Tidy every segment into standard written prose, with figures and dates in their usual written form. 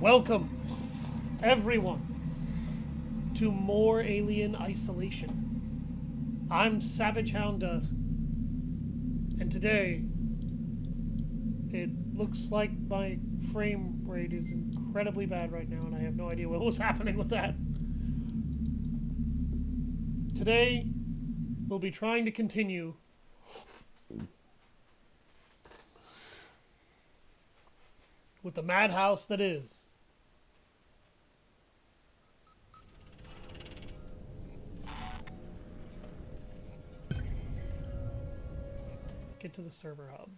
Welcome, everyone, to more Alien Isolation. I'm Savage Hound Dusk, and today it looks like my frame rate is incredibly bad right now, and I have no idea what was happening with that. Today, we'll be trying to continue with the madhouse that is get to the server hub.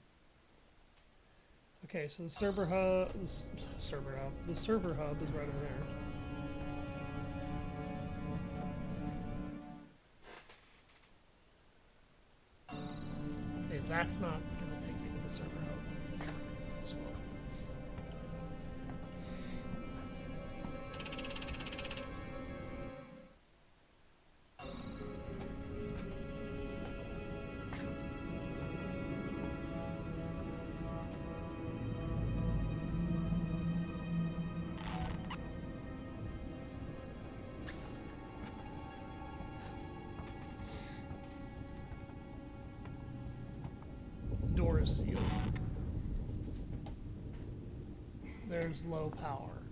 Okay, so the server hub is right over there. Okay, that's not gonna take me to the server hub as well. Door is sealed. There's low power.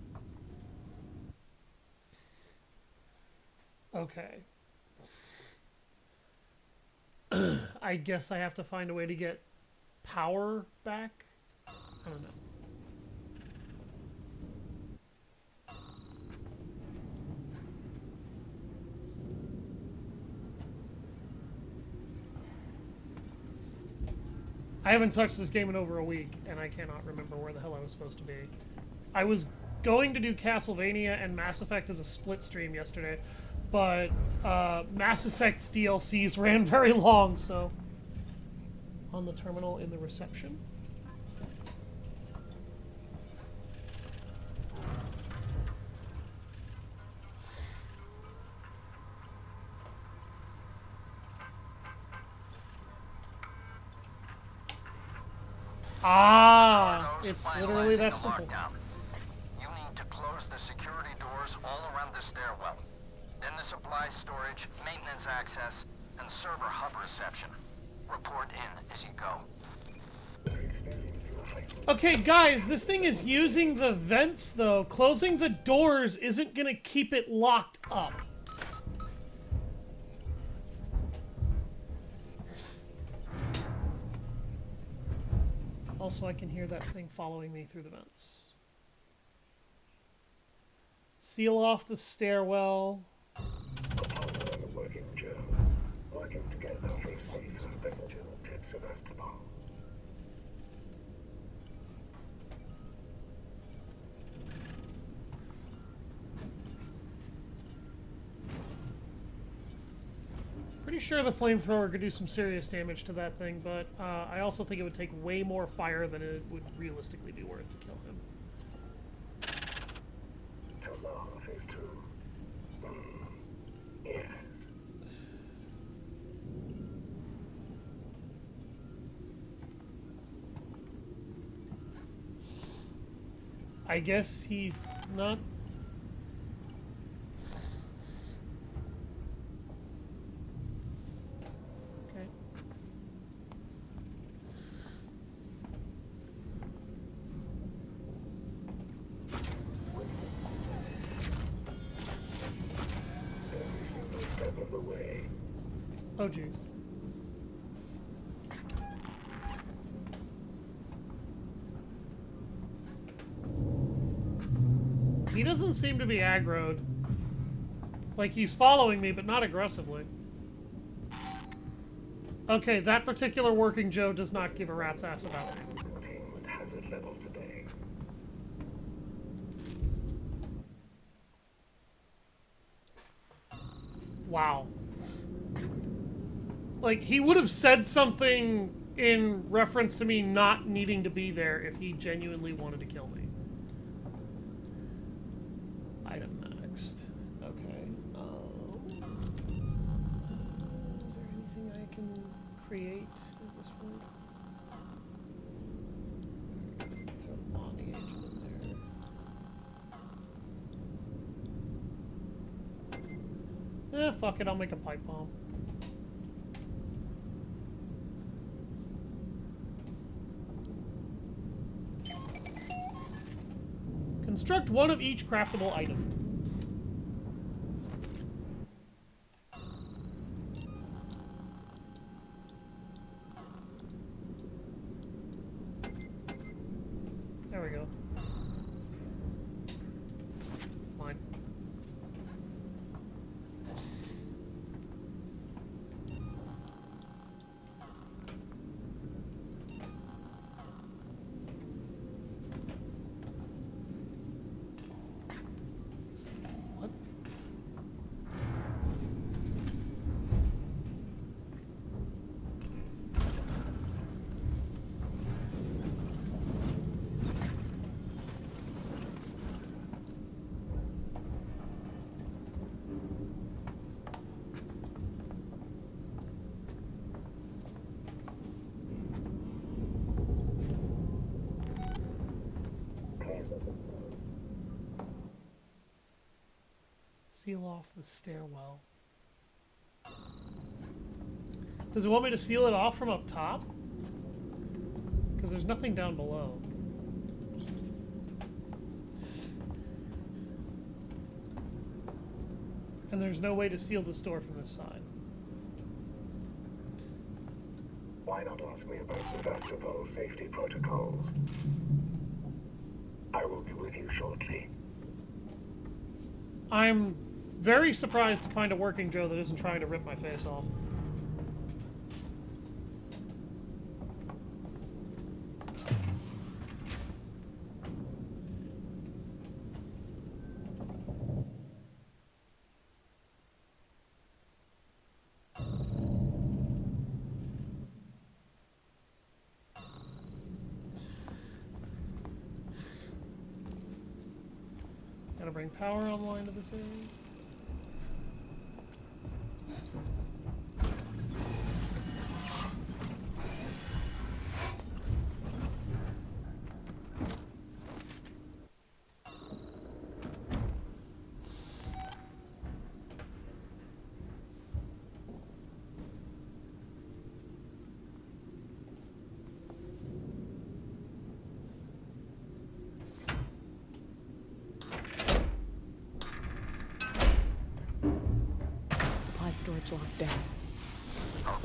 Okay. I guess I have to find a way to get power back? I don't know. I haven't touched this game in over a week, and I cannot remember where the hell I was supposed to be. I was going to do Castlevania and Mass Effect as a split stream yesterday, but Mass Effect's DLCs ran very long, so... On the terminal in the reception. Ah, it's literally that simple. You need to close the security doors all around the stairwell. Then the supply storage, maintenance access, and server hub reception. Report in as you go. Okay, guys, this thing is using the vents, though. Closing the doors isn't gonna keep it locked up. Also, I can hear that thing following me through the vents. Seal off the stairwell. Pretty sure the flamethrower could do some serious damage to that thing, but I also think it would take way more fire than it would realistically be worth to kill him. To laugh is to... yes. I guess he's not... Okay. Oh, jeez. He doesn't seem to be aggroed. Like, he's following me, but not aggressively. Okay, that particular working Joe does not give a rat's ass about me. Wow. Like, he would have said something in reference to me not needing to be there if he genuinely wanted to kill me. Item next. Okay. Is there anything I can create at this point? Throw the bonding agent in there. Fuck it, I'll make a pipe bomb. Construct one of each craftable item. There we go. Mine. What? Seal off the stairwell. Does it want me to seal it off from up top? Because there's nothing down below. And there's no way to seal this door from this side. Why not ask me about Sevastopol's safety protocols? I will be with you shortly. I'm very surprised to find a working Joe that isn't trying to rip my face off. Gotta bring power online to this area. Supply storage locked down.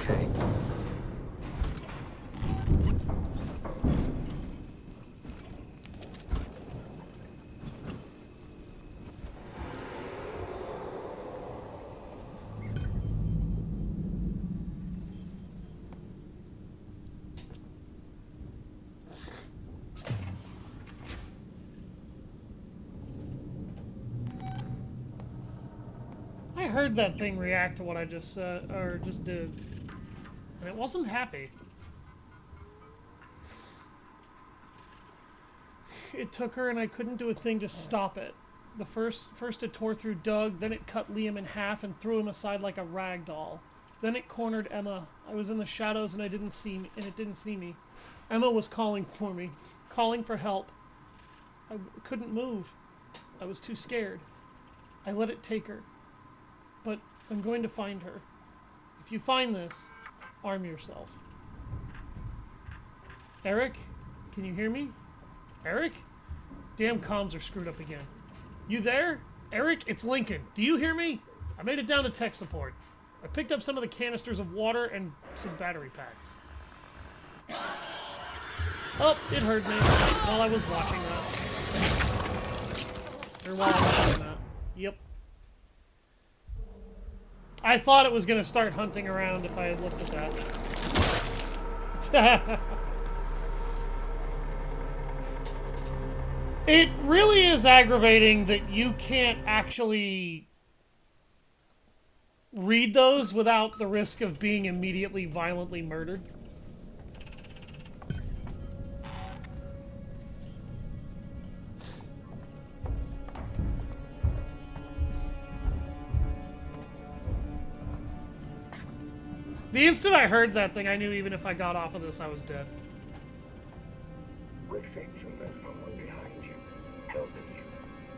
Okay. I heard that thing react to what I just said, or just did. And it wasn't happy. It took her and I couldn't do a thing to stop it. The first it tore through Doug, then it cut Liam in half and threw him aside like a rag doll. Then it cornered Emma. I was in the shadows and it didn't see me. Emma was calling for me, calling for help. I couldn't move. I was too scared. I let it take her. But I'm going to find her. If you find this, arm yourself. Eric? Can you hear me? Eric? Damn comms are screwed up again. You there? Eric, it's Lincoln. Do you hear me? I made it down to tech support. I picked up some of the canisters of water and some battery packs. Oh, it heard me while I was watching that. Or while I was doing that. Yep. I thought it was going to start hunting around if I had looked at that. It really is aggravating that you can't actually read those without the risk of being immediately violently murdered. The instant I heard that thing, I knew even if I got off of this, I was dead. With Sainson, there's someone behind you, helping you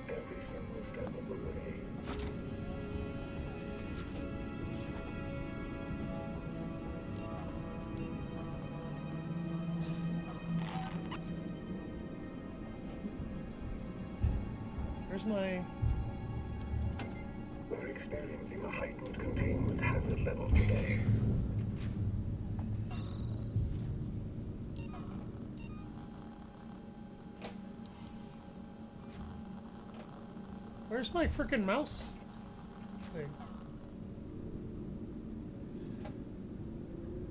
every single step of the way. Where's my... We're experiencing a heightened containment hazard level today. Where's my frickin' mouse thing?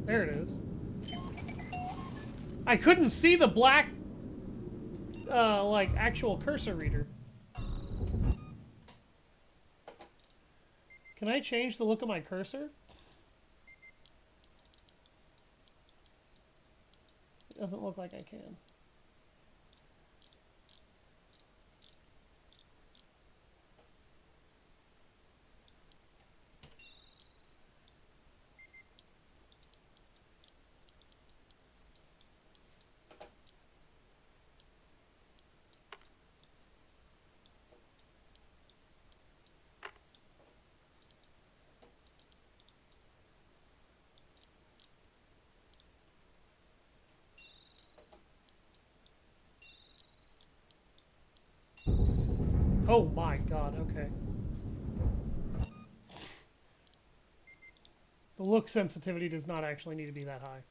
There it is. I couldn't see the black, like, actual cursor reader. Can I change the look of my cursor? It doesn't look like I can. Oh my god, okay. The look sensitivity does not actually need to be that high.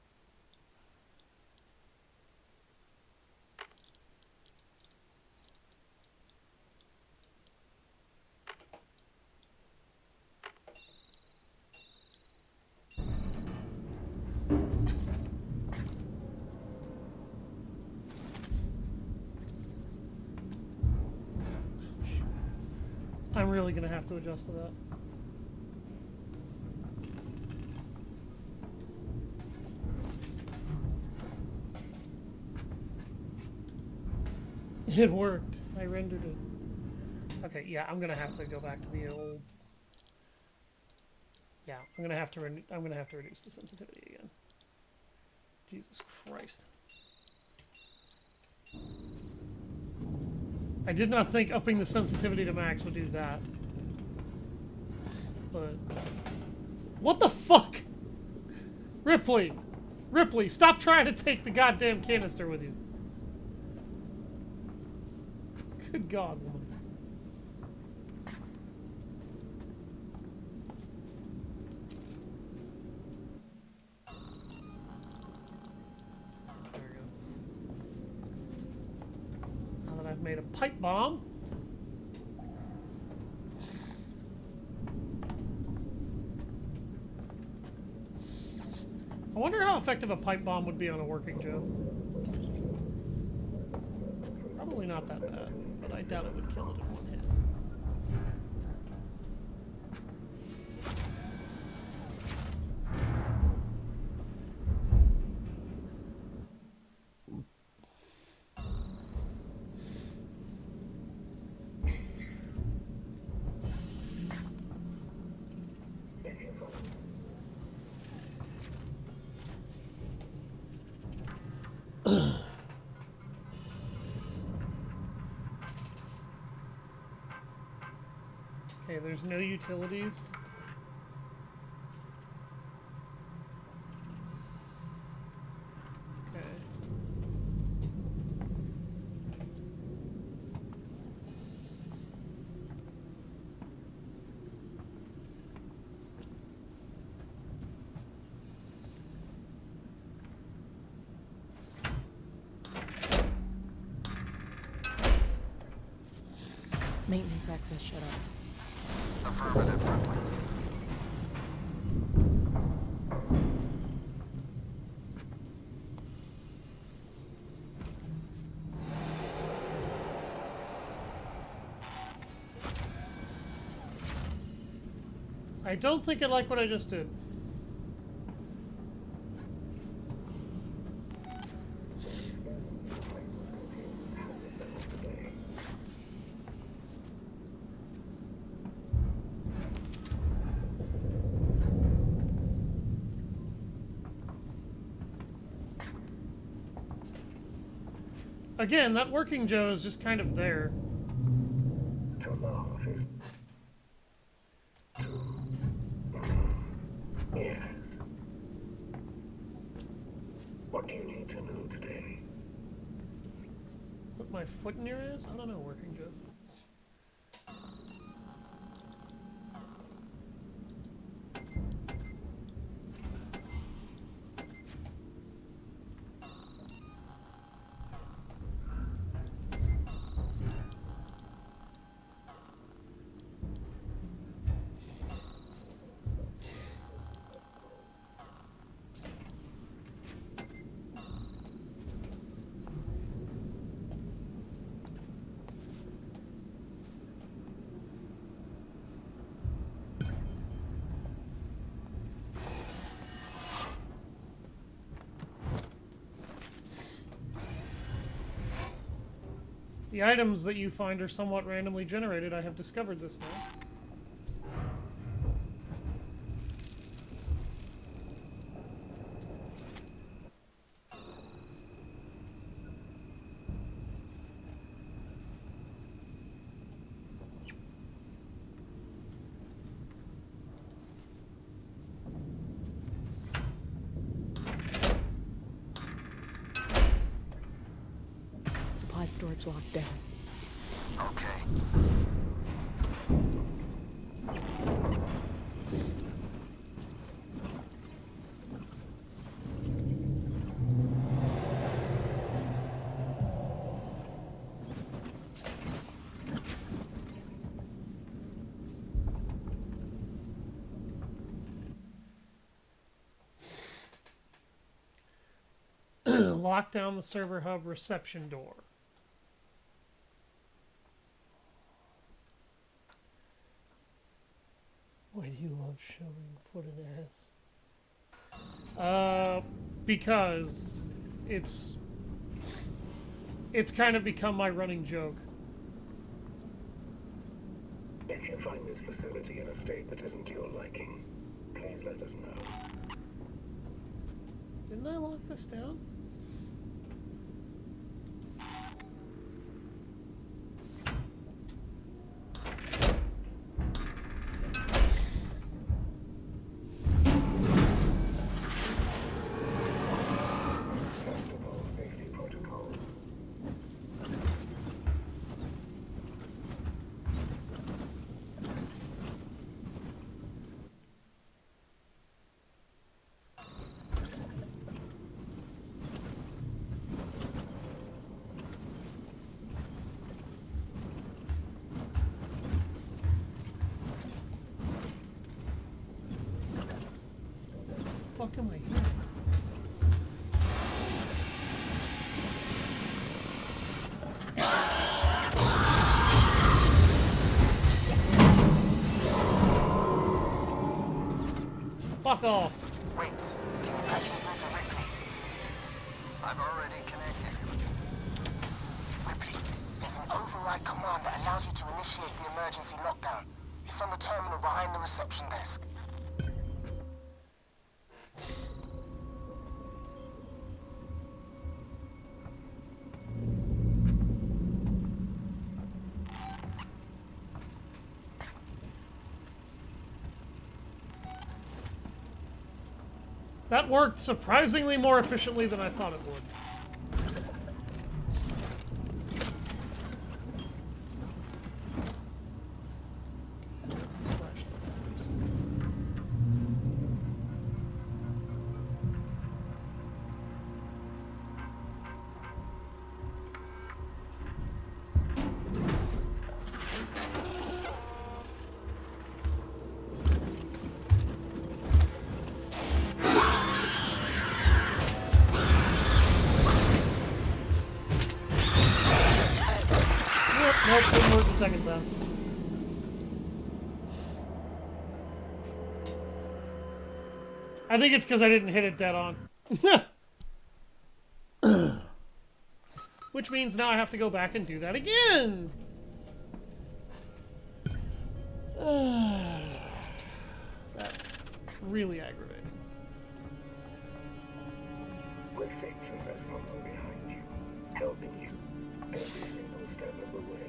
I'm really gonna have to adjust to that. It worked. I rendered it. Okay, yeah, I'm gonna have to go back to the old. Yeah, I'm gonna have to reduce the sensitivity again. Jesus Christ. I did not think upping the sensitivity to max would do that. But... What the fuck? Ripley! Ripley, stop trying to take the goddamn canister with you. Good God, woman. There we go. Now that I've made a pipe bomb. I wonder how effective a pipe bomb would be on a working Joe. Probably not that bad, but I doubt it would kill it in one hit. Okay, there's no utilities. Okay. Maintenance access shut off. Affirmative, Ripley. I don't think I like what I just did. Again, that working Joe is just kind of there. To love is to... Yes. What do you need to know today? Put my foot in your ass? I don't know, working Joe. The items that you find are somewhat randomly generated. I have discovered this now. Supply storage locked down. Okay. Lock down the server hub reception door. Why do you love showing foot and ass? Because it's kind of become my running joke. If you find this facility in a state that isn't to your liking, please let us know. Didn't I lock this down? Festival safety protocols. Fuck am I here? Fuck off. Wait, can you patch me through to Ripley? I've already connected. Ripley, there's an override command that allows you to initiate the emergency lockdown. It's on the terminal behind the reception desk. That worked surprisingly more efficiently than I thought it would. Nope, didn't work the second time. I think it's because I didn't hit it dead on. Which means now I have to go back and do that again. That's really aggravating. With Saints and there's someone behind you, helping you every single step of the way.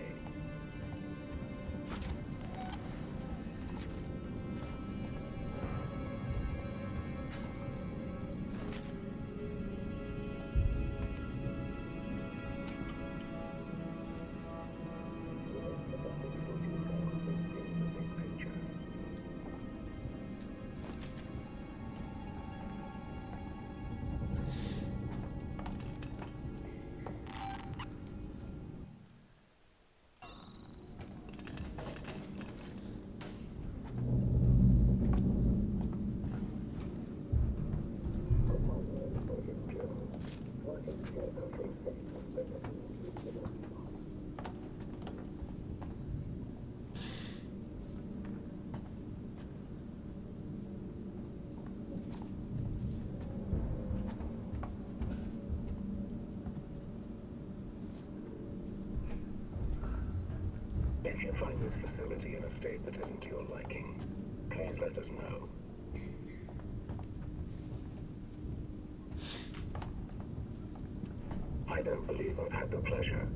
If you find this facility in a state that isn't to your liking, please let us know. I don't believe I've had the pleasure.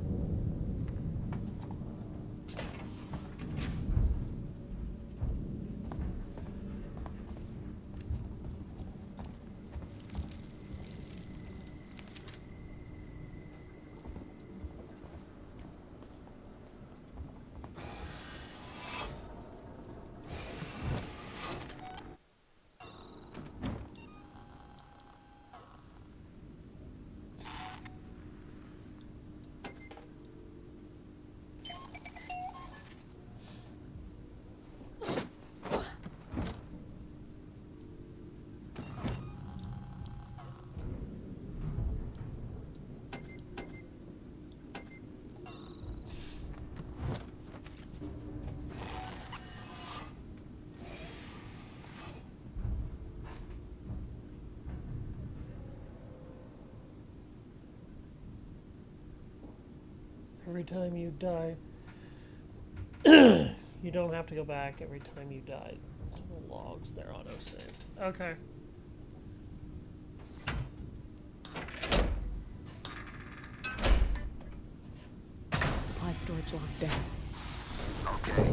Every time you die, you don't have to go back every time you die. The logs, they're auto-saved. Okay. Supply storage locked down. Okay.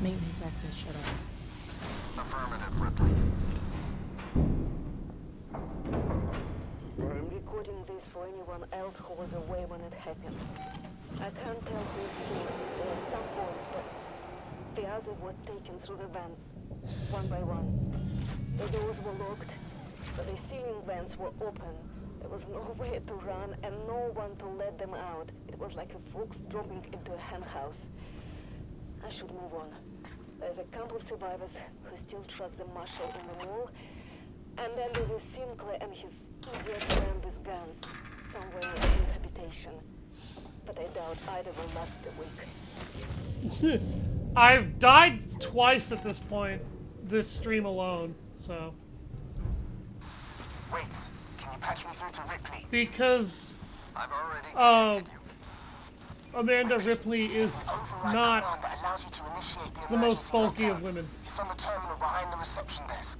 Maintenance access shut off. Affirmative, Ripley. I'm recording this for anyone else who was away when it happened. I can't tell who is there are some voice, but the others were taken through the vents, one by one. The doors were locked, but the ceiling vents were open. There was nowhere to run and no one to let them out. It was like a fox dropping into a hen house. I should move on. There's a couple of survivors who still trust the marshal in the mall. And then there's a Sinclair and his idiot man with guns somewhere in habitation. But I doubt either will last a week. I've died twice at this point, this stream alone, so. Wait, can you patch me through to Ripley? Because I've already connected you. Amanda Ripley is Override not command that allows you to initiate the most emergency bulky lockdown. of women. It's on the terminal behind the reception desk.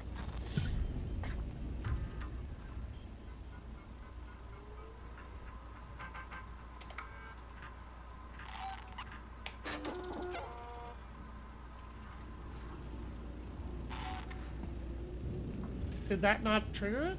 Did that not trigger it?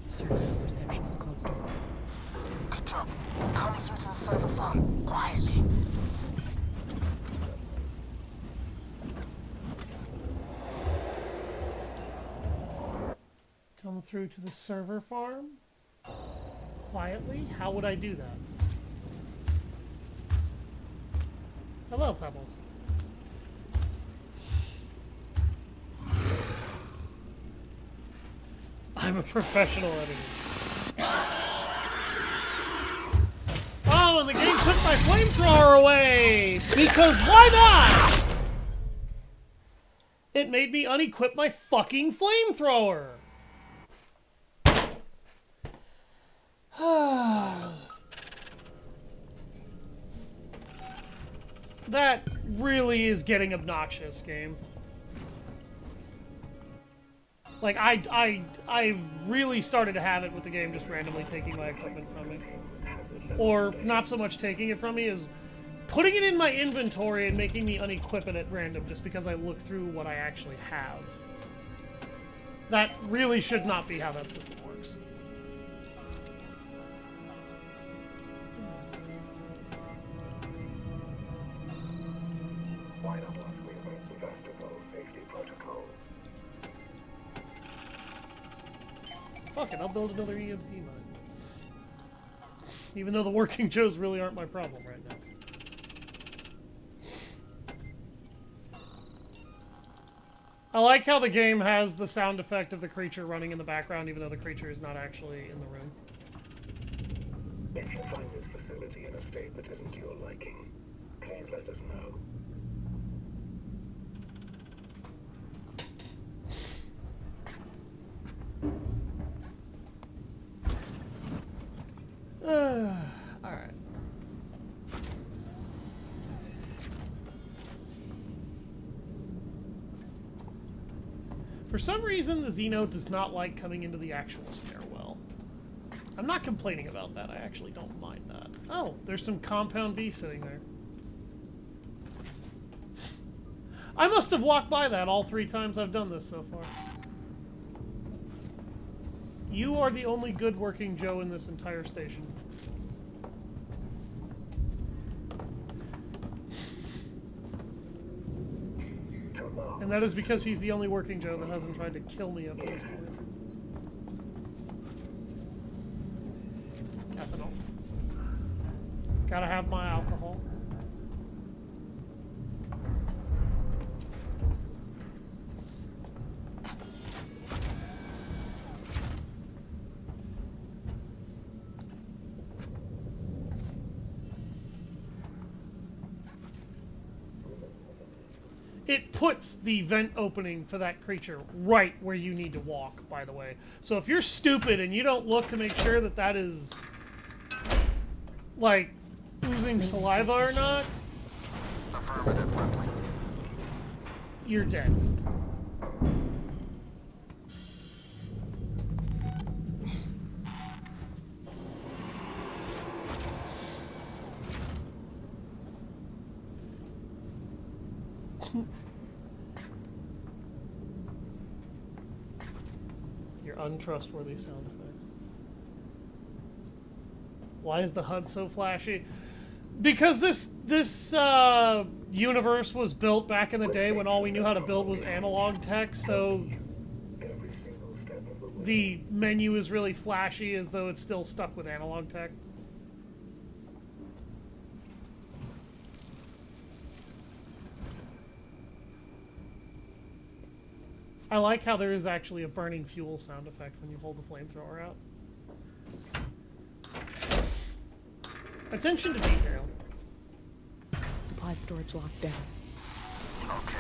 Server reception is closed off. Good job. Come through to the server farm, quietly. Come through to the server farm? Quietly? How would I do that? Hello, Pebbles. I'm a professional editor. Oh, and the game took my flamethrower away! Because why not? It made me unequip my fucking flamethrower! That really is getting obnoxious, game. Like, I really started to have it with the game just randomly taking my equipment from me. Or, not so much taking it from me, as putting it in my inventory and making me unequip it at random just because I look through what I actually have. That really should not be how that system works. Why not ask me about Sevastopol safety protocols? Fuck it, I'll build another EMP mine. Even though the working Joes really aren't my problem right now. I like how the game has the sound effect of the creature running in the background, even though the creature is not actually in the room. If you find this facility in a state that isn't to your liking, please let us know. Alright. For some reason, the Xeno does not like coming into the actual stairwell. I'm not complaining about that. I actually don't mind that. Oh, there's some Compound B sitting there. I must have walked by that all 3 times I've done this so far. You are the only good working Joe in this entire station. And that is because he's the only working Joe that hasn't tried to kill me up to this point. Ethanol. Gotta have my alcohol. It puts the vent opening for that creature right where you need to walk, by the way. So if you're stupid and you don't look to make sure that that is, like, oozing saliva or not, you're dead. Your untrustworthy sound effects. Why is the HUD so flashy? Because this universe was built back in the day when all we knew how to build was analog tech, so the menu is really flashy as though it's still stuck with analog tech. I like how there is actually a burning fuel sound effect when you hold the flamethrower out. Attention to detail. Supply storage locked down. Okay.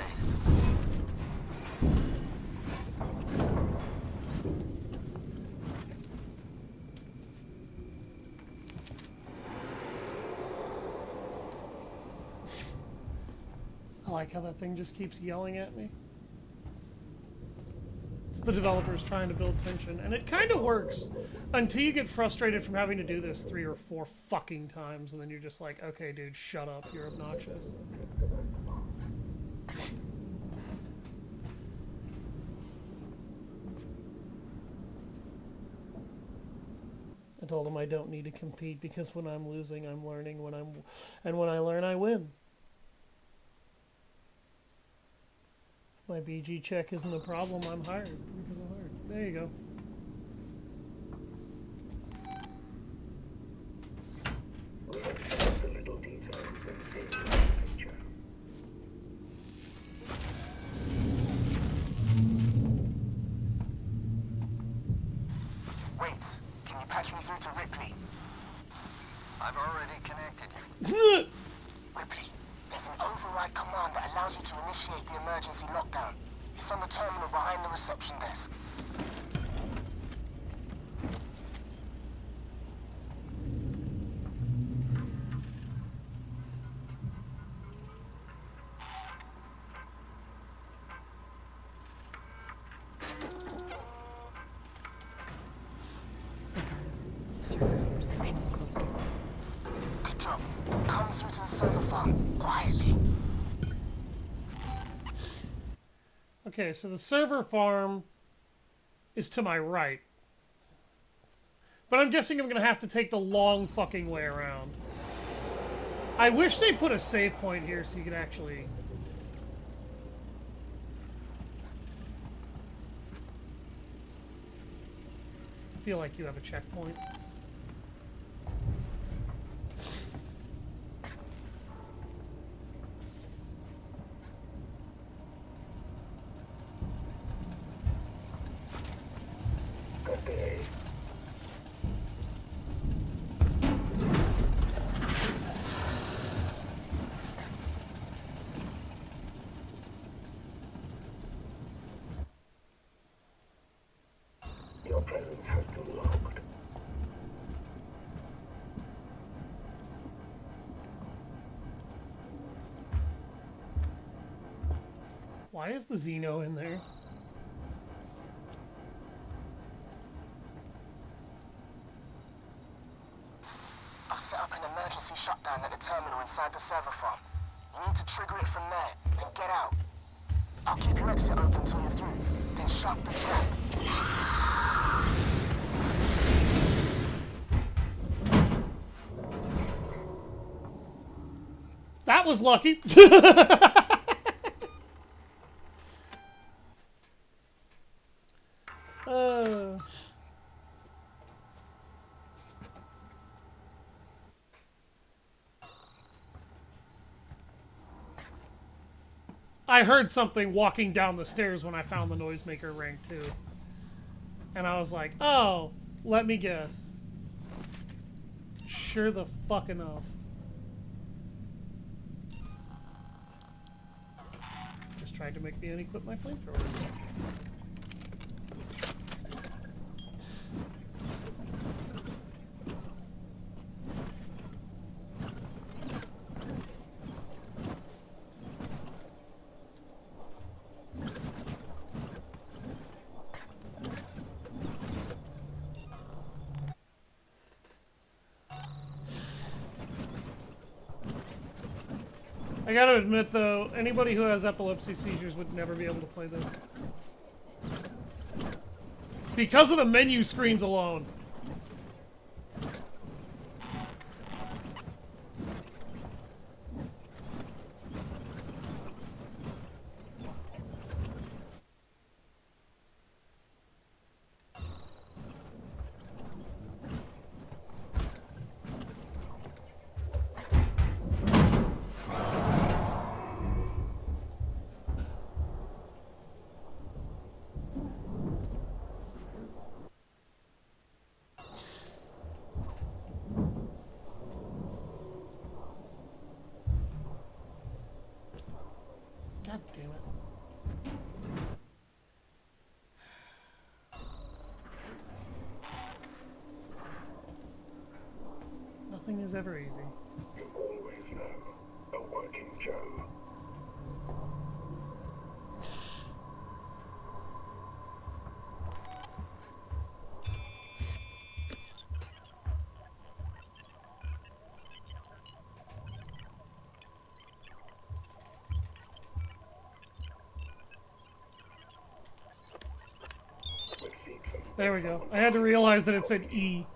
I like how that thing just keeps yelling at me. It's the developers trying to build tension, and it kind of works until you get frustrated from having to do this 3 or 4 fucking times, and then you're just like, okay, dude, shut up, you're obnoxious. I told him I don't need to compete because when I'm losing, I'm learning. And when I learn, I win. My BG check isn't a problem. I'm hired because I'm hired. There you go. The little details that seem in the picture. I've already connected you. Ripley, there's an override command that allows you to initiate the emergency lockdown. It's on the terminal behind the reception desk. Server reception is closed off. Good job. Come through to the server farm, quietly. Okay, so the server farm is to my right. But I'm guessing I'm gonna have to take the long fucking way around. I wish they put a save point here so you could actually... feel like you have a checkpoint. Good day. Your presence has been logged. Why is the Xeno in there? I've set up an emergency shutdown at the terminal inside the server farm. You need to trigger it from there, then get out. I'll keep your exit open till you're through, then shut the trap. That was lucky. I heard something walking down the stairs when I found the noisemaker rank too. And I was like, oh, let me guess. Sure the fuck enough. Just tried to make me unequip my flamethrower. I gotta admit though, anybody who has epilepsy seizures would never be able to play this. Because of the menu screens alone. God damn it. Nothing is ever easy. You always know a working Joe. There we go. I had to realize that it said E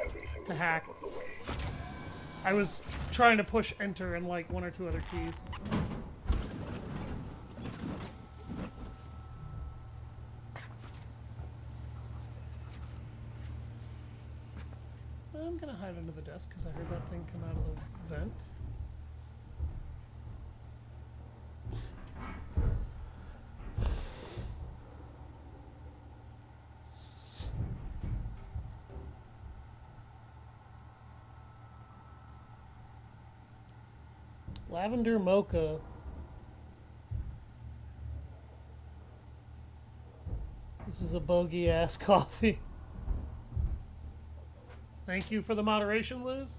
to hack. I was trying to push enter and like one or two other keys. I'm gonna hide under the desk because I heard that thing come out of the vent. Lavender mocha. This is a bogey ass coffee. Thank you for the moderation, Liz.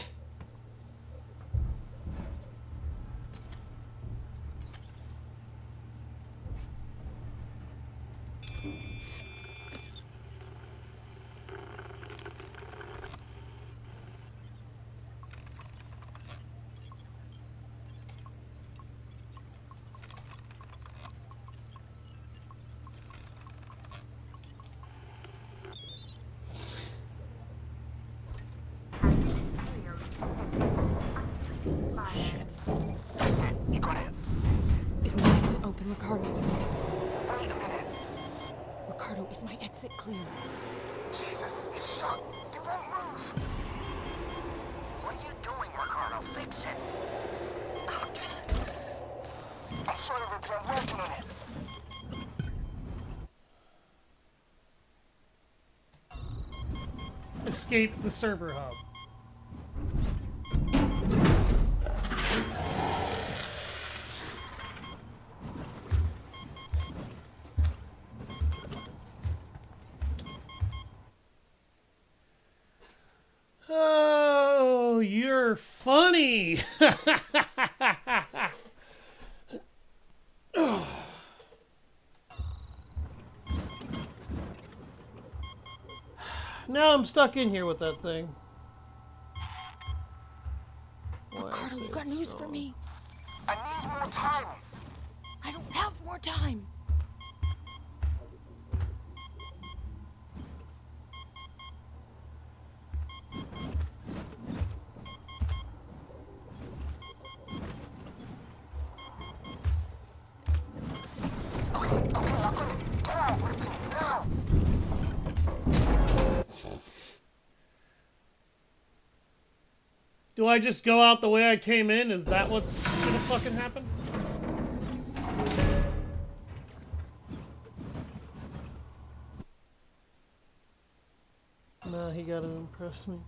You got it. Is my exit open, Ricardo? Wait a minute. Ricardo, is my exit clear? Jesus, it's shut. It won't move. What are you doing, Ricardo? Fix it. Oh, God. I'm sorry, Ripley. I'm working on it. Escape the server hub. Oh, you're funny. Now I'm stuck in here with that thing. Ricardo, you got news for me? I need more time. I don't have more time. Okay, I got it. Get out, Ripley, now. Do I just go out the way I came in? Is that what's gonna fucking happen? Nah, he gotta impress me.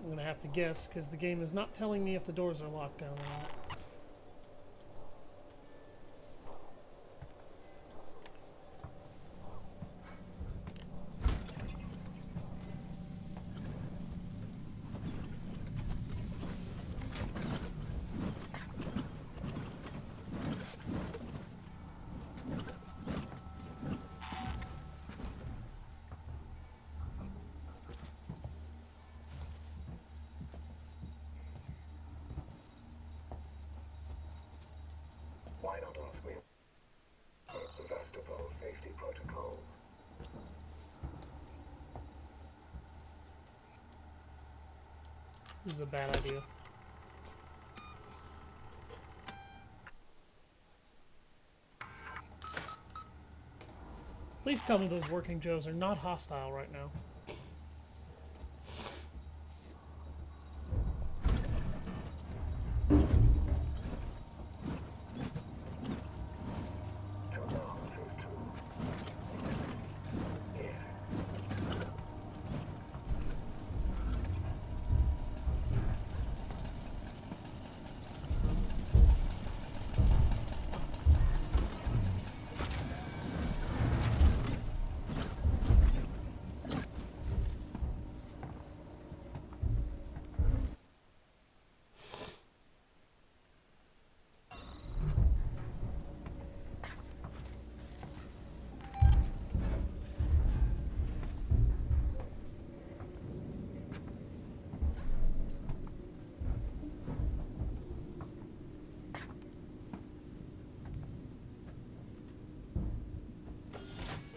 I'm gonna have to guess, because the game is not telling me if the doors are locked down or not. Why not ask me about Sevastopol safety protocols? This is a bad idea. Please tell me those working Joes are not hostile right now.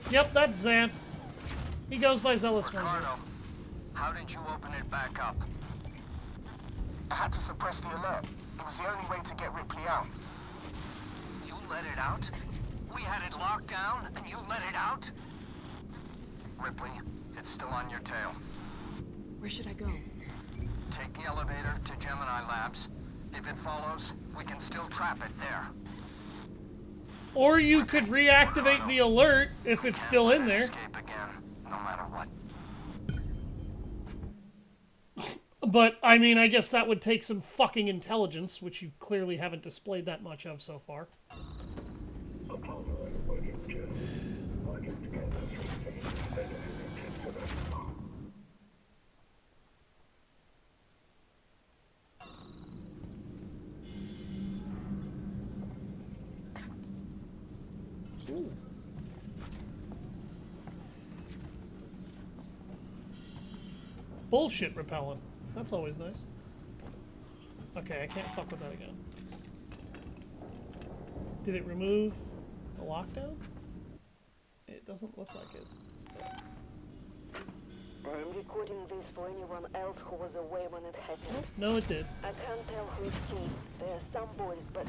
Yep, that's Zan. He goes by Zealous Ranger. Ricardo, how did you open it back up? had to suppress the alert. It was the only way to get Ripley out. You let it out? We had it locked down, and you let it out? Ripley, it's still on your tail. Where should I go? Take the elevator to Gemini Labs. If it follows, we can still trap it there. Or you could reactivate the alert if it's still in there. Escape again, no matter what. But, I mean, I guess that would take some fucking intelligence, which you clearly haven't displayed that much of so far. Upon our working journey, working together through things better than invincible. Bullshit repellent. That's always nice. Okay, I can't fuck with that again. Did it remove the lockdown? It doesn't look like it. I'm recording this for anyone else who was away when it happened. No, it did. I can't tell who escaped. There are some boys, but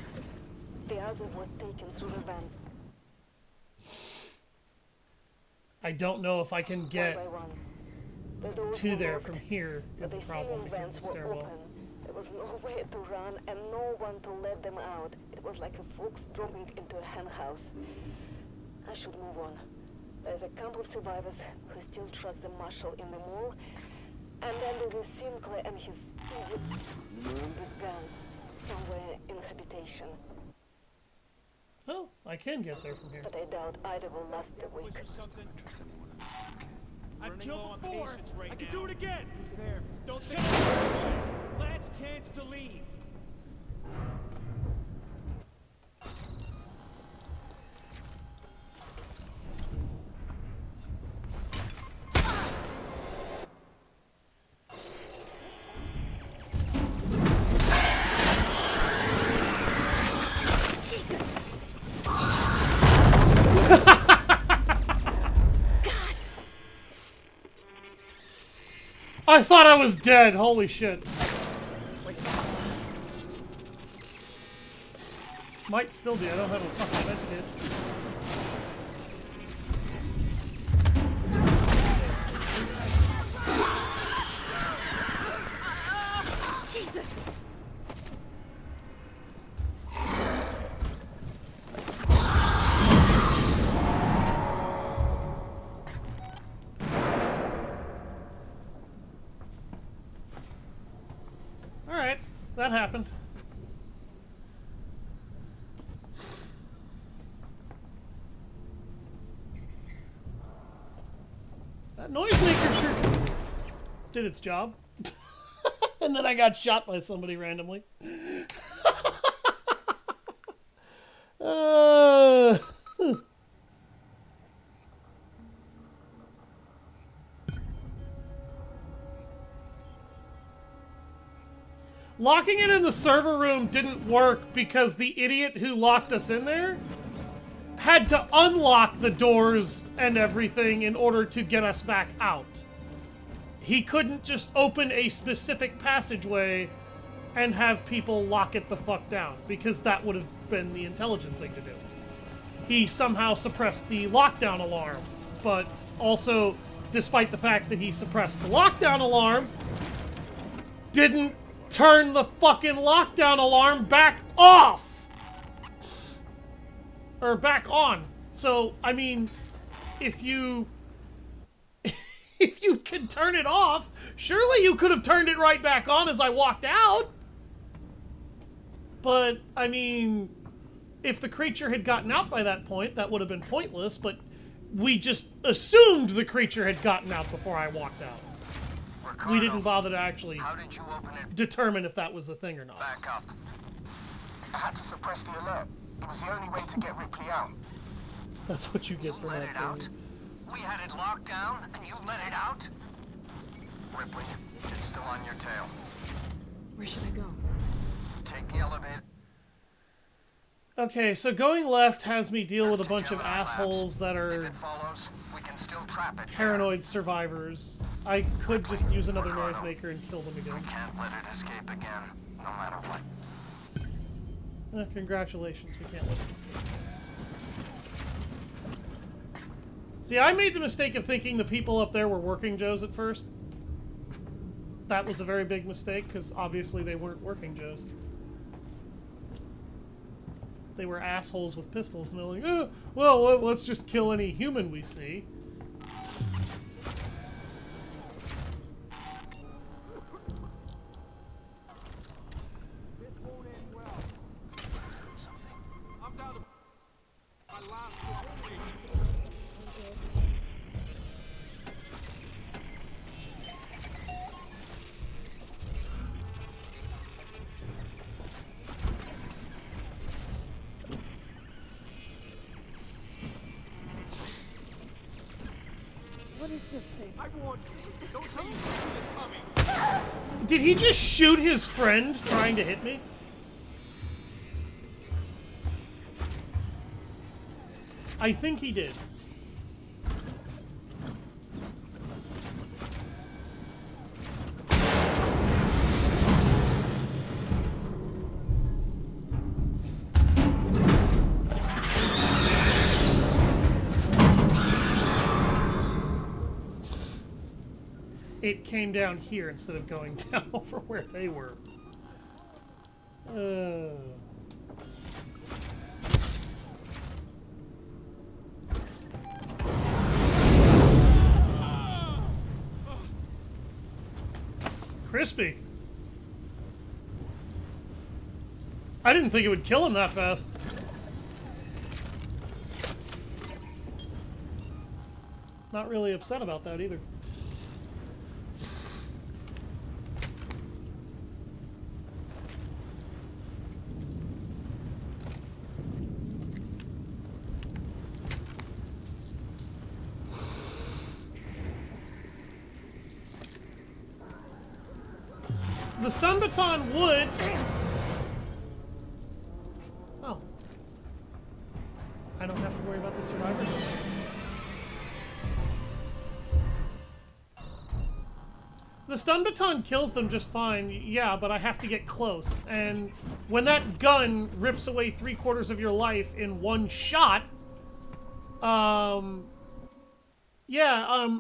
the other was taken through the van. I don't know if I can get One by one. The doors to were there locked, from here is but the the problem ceiling because of vents the were stairwell. open. There was nowhere to run and no one to let them out. It was like a fox dropping into a hen house. I should move on. There's a couple of survivors who still trust the marshal in the mall. And then there is Sinclair and his idiot with guns somewhere in habitation. Oh, I can get there from here. But I doubt either will last a week. I've killed before. I can do it again. Who's there? Don't shut up. Last chance to leave. Jesus! I thought I was dead. Holy shit. Might still be. I don't have a fucking med kit. Jesus! Alright, that happened. That noisemaker sure did its job. And then I got shot by somebody randomly. Locking it in the server room didn't work because the idiot who locked us in there had to unlock the doors and everything in order to get us back out. He couldn't just open a specific passageway and have people lock it the fuck down, because that would have been the intelligent thing to do. He somehow suppressed the lockdown alarm, but also, despite the fact that he suppressed the lockdown alarm, didn't turn the fucking lockdown alarm back off! Or back on. So, I mean, if you can turn it off, surely you could have turned it right back on as I walked out. But, I mean, if the creature had gotten out by that point, that would have been pointless, but we just assumed the creature had gotten out before I walked out. Ricardo, We didn't bother to actually how did you open it determine if that was the thing or not. back up? I had to suppress the alert. It was the only way to get Ripley out. That's what you get You for let that it out? thing. We had it locked down, and you let it out? Ripley, it's still on your tail. Where should I go? Take the elevator. Okay, so going left has me deal with a bunch of Gemini assholes that If are it follows, we can still trap it. paranoid survivors. I could just use another noisemaker and kill them We again. can't let it escape again, no matter what. Congratulations, we can't let it escape. See, I made the mistake of thinking the people up there were working Joes at first. That was a very big mistake, because obviously they weren't working Joes. They were assholes with pistols, and they're like, oh, well, let's just kill any human we see. I'm down to my last rotations. What is this thing? I warned you. Don't tell me you see this coming. Did he just shoot his friend trying to hit me? I think he did. It came down here instead of going down over where they were. Crispy. I didn't think it would kill him that fast. Not really upset about that either. The stun baton would... Oh. I don't have to worry about the survivors. The stun baton kills them just fine, yeah, but I have to get close. And when that gun rips away 3/4 of your life in one shot, yeah,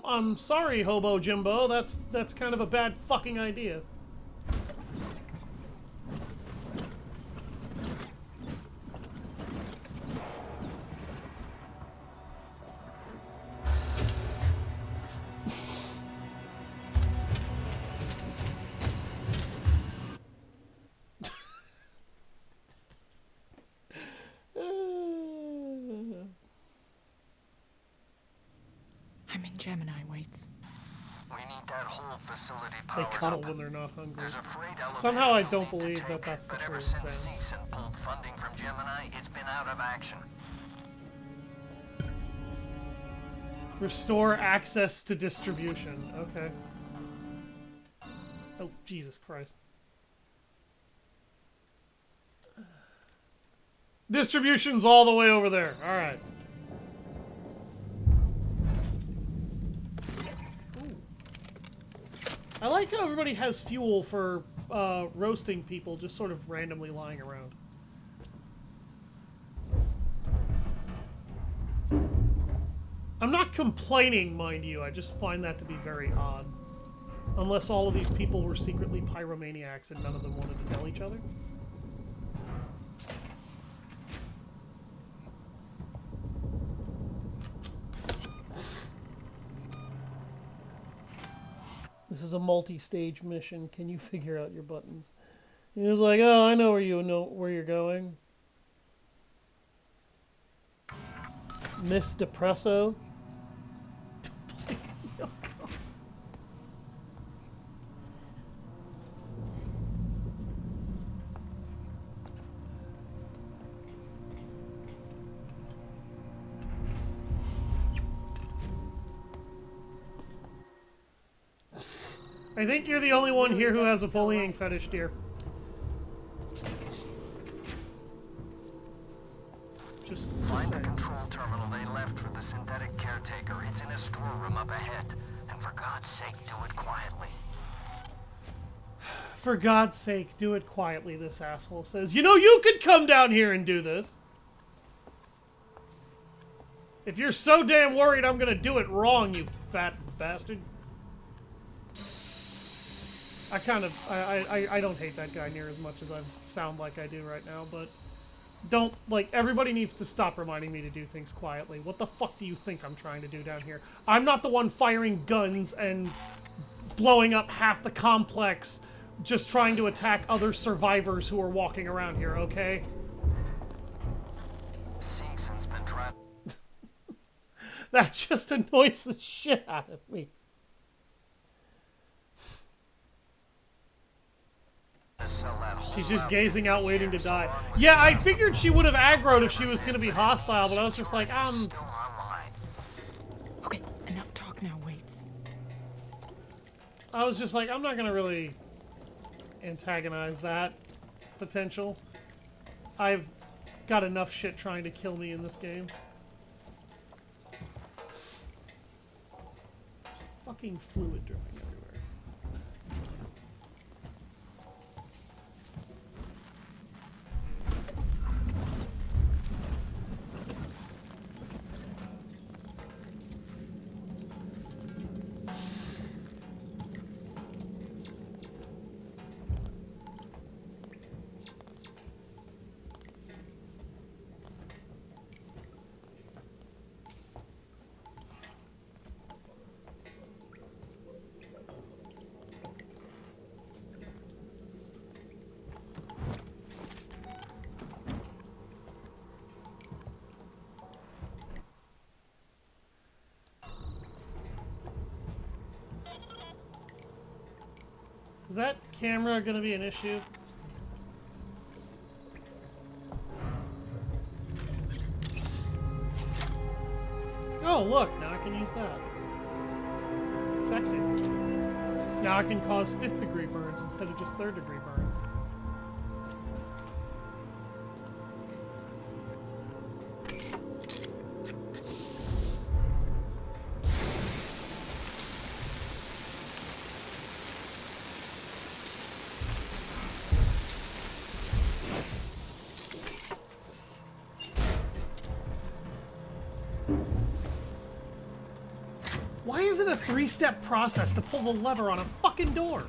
I'm sorry, Hobo Jimbo. That's kind of a bad fucking idea. I'm in Gemini weights. We need that whole facility They powered cuddle up. when they're not hungry. There's a freight elevator Somehow I we'll don't need to believe take, that that's the but ever truth, since Sam. Seegson pulled funding from Gemini, it's been out of action. Restore access to distribution. Okay. Oh, Jesus Christ. Distribution's all the way over there. Alright. I like how everybody has fuel for roasting people just sort of randomly lying around. I'm not complaining, mind you, I just find that to be very odd. Unless all of these people were secretly pyromaniacs and none of them wanted to tell each other. This is a multi-stage mission. Can you figure out your buttons? He was like, oh, I know where you're going. Miss Depresso. I think you're the only one here who has a bullying fetish, dear. Just Find the saying. control terminal they left for the synthetic caretaker. It's in a storeroom up ahead. And for God's sake, do it quietly. For God's sake, do it quietly, this asshole says. You know, you could come down here and do this. If you're so damn worried I'm gonna do it wrong, you fat bastard. I kind of, I don't hate that guy near as much as I sound like I do right now, but don't, like, everybody needs to stop reminding me to do things quietly. What the fuck do you think I'm trying to do down here? I'm not the one firing guns and blowing up half the complex just trying to attack other survivors who are walking around here, okay? Season's been trying That just annoys the shit out of me. to sell that whole She's just outfit gazing for out waiting to years, die. along with Yeah, I thousands figured of she would have others. aggroed if she was going to be hostile, but I was just like, Still online. Okay, enough talk now, Waits. I was just like, I'm not going to really antagonize that potential. I've got enough shit trying to kill me in this game. Fucking fluid dripping everywhere. Is that camera gonna be an issue? Oh, look, now I can use that. Sexy. Now I can cause 5th degree burns instead of just 3rd degree burns. Why is it a 3-step process to pull the lever on a fucking door?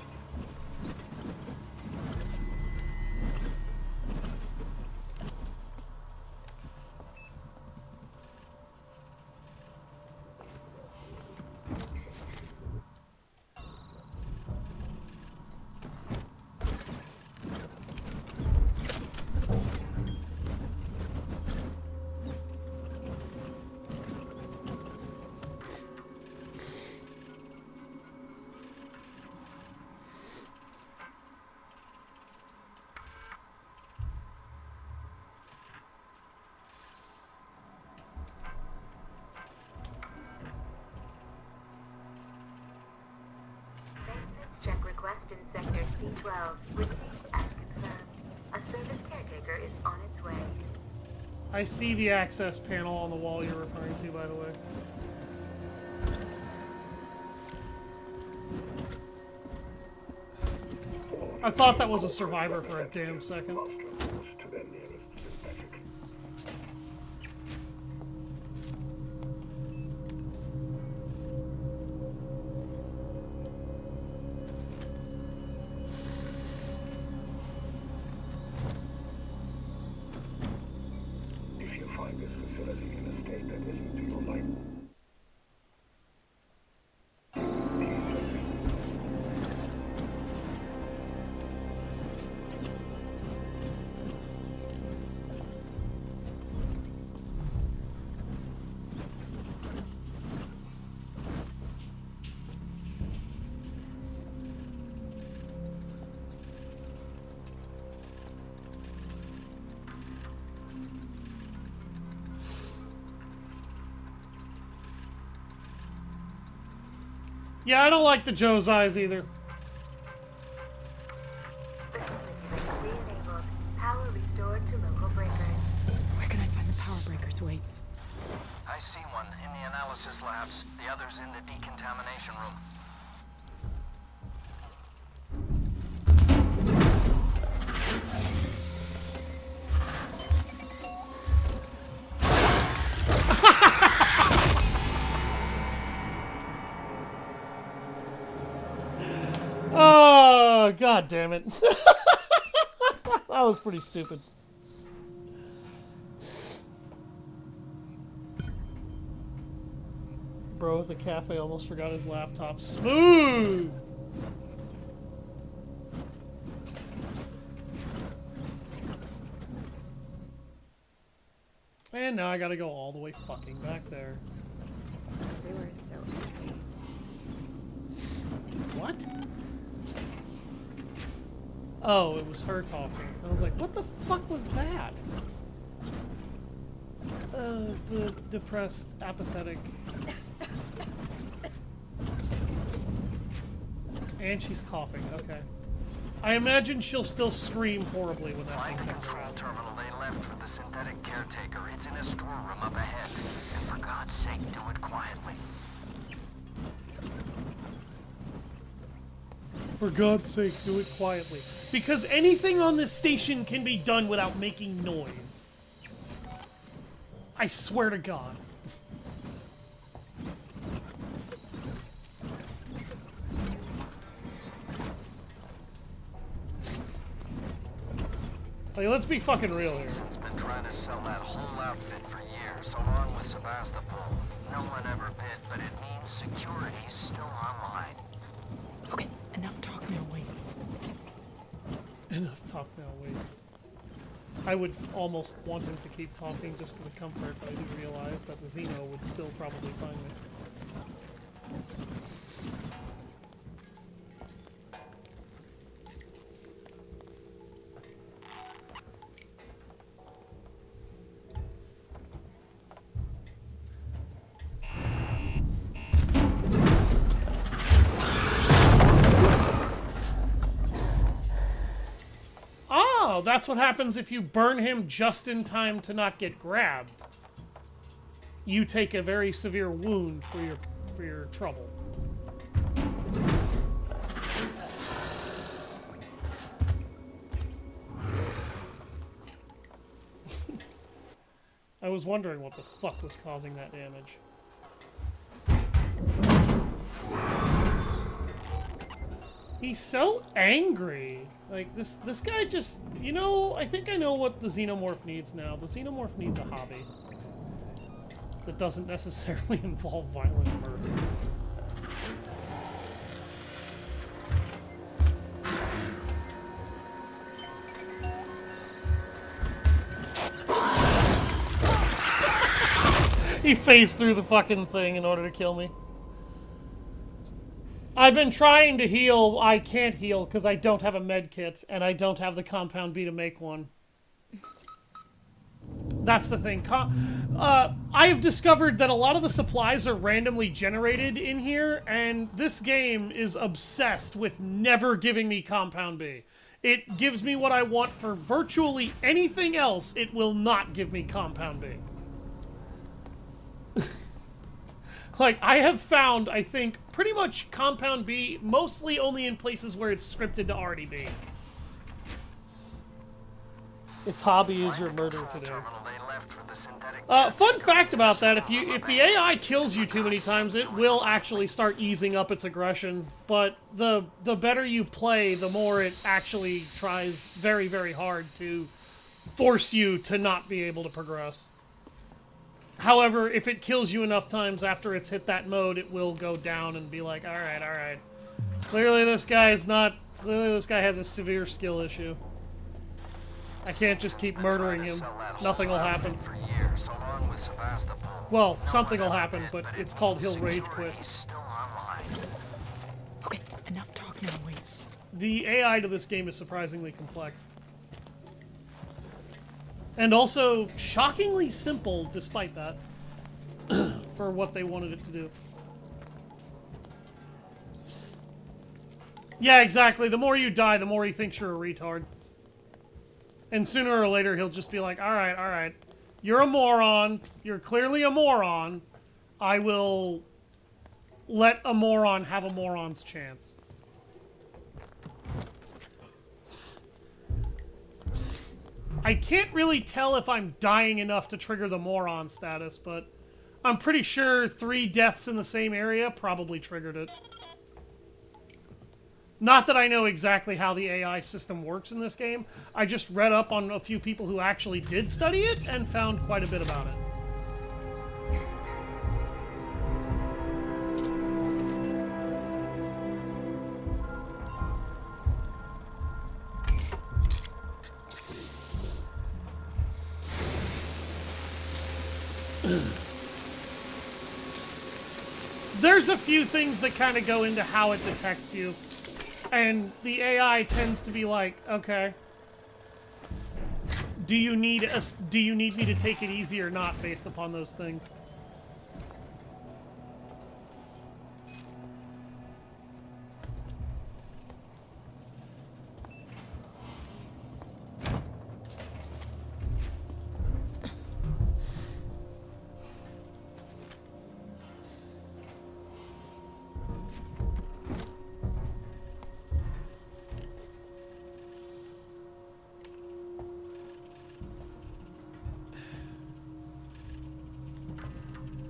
Check request in sector C12. Received and confirmed. A service caretaker is on its way. I see the access panel on the wall you're referring to, by the way. I thought that was a survivor for a damn second. To their nearest synthetic. If you find this facility in a state that isn't to your liking, please let me. Yeah, I don't like the Joe's eyes either. Facility re-enabled. Power restored to local breakers. Where can I find the power breakers? these weights? I see one in the analysis labs. The other's in the decontamination room. Oh, god damn it. That was pretty stupid. Bro at the cafe almost forgot his laptop. Smooth! And now I gotta go all the way fucking back there. We were so empty. What? Oh, it was her talking. I was like, what the fuck was that? The depressed, apathetic. And she's coughing, okay. I imagine she'll still scream horribly when that Find thing the comes control around. terminal they left for the synthetic caretaker. It's in a storeroom up ahead. And for God's sake, do it quietly. For God's sake, do it quietly. Because anything on this station can be done without making noise. I swear to God. Like, let's be fucking real here. Season's been trying to sell that whole outfit for years, along with Sebastopol. No one ever bid, but it means security's still online. Okay, enough talk now, Waits. Enough talk now, waits. I would almost want him to keep talking just for the comfort, but I do realize that the Xeno would still probably find me. Oh, that's what happens if you burn him just in time to not get grabbed. You take a very severe wound for your trouble. I was wondering what the fuck was causing that damage. He's so angry. Like, this guy just... You know, I think I know what the Xenomorph needs now. The Xenomorph needs a hobby. That doesn't necessarily involve violent murder. He phased through the fucking thing in order to kill me. I've been trying to heal. I can't heal because I don't have a med kit and I don't have the compound B to make one. That's the thing. I've discovered that a lot of the supplies are randomly generated in here, and this game is obsessed with never giving me compound B. It gives me what I want for virtually anything else. It will not give me compound B. Like, I have found, I think, pretty much compound B, mostly only in places where it's scripted to already be. Its hobby is your murder today. Fun fact about that, if the AI kills you too many times, it will actually start easing up its aggression, but the better you play, the more it actually tries very, very hard to force you to not be able to progress. However, if it kills you enough times after it's hit that mode, it will go down and be like, alright, alright. Clearly this guy has a severe skill issue. I can't just keep murdering him. Nothing will happen. Well, something will happen, but it's called he'll rage quit. Okay, enough talk now, Waits. The AI to this game is surprisingly complex. And also, shockingly simple, despite that, for what they wanted it to do. Yeah, exactly. The more you die, the more he thinks you're a retard. And sooner or later, he'll just be like, alright, alright. You're a moron. You're clearly a moron. I will let a moron have a moron's chance. I can't really tell if I'm dying enough to trigger the moron status, but I'm pretty sure 3 deaths in the same area probably triggered it. Not that I know exactly how the AI system works in this game. I just read up on a few people who actually did study it and found quite a bit about it. There's a few things that kind of go into how it detects you. And the AI tends to be like, okay, do you need me to take it easy or not based upon those things?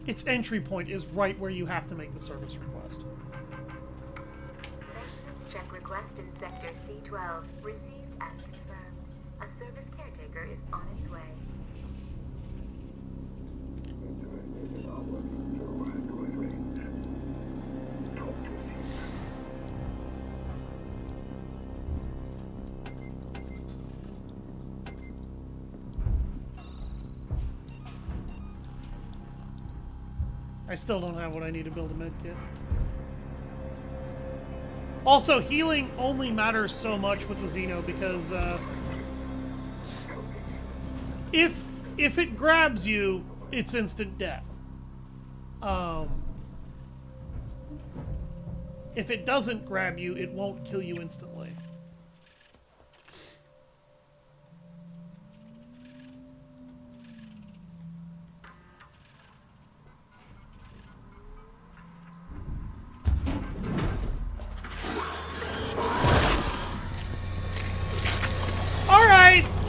Its entry point is right where you have to make the service request. Maintenance check request in Sector C12. Received and confirmed. A service caretaker is on its way. I still don't have what I need to build a med kit. Also, healing only matters so much with the Xeno because if it grabs you, it's instant death. If it doesn't grab you, it won't kill you instantly.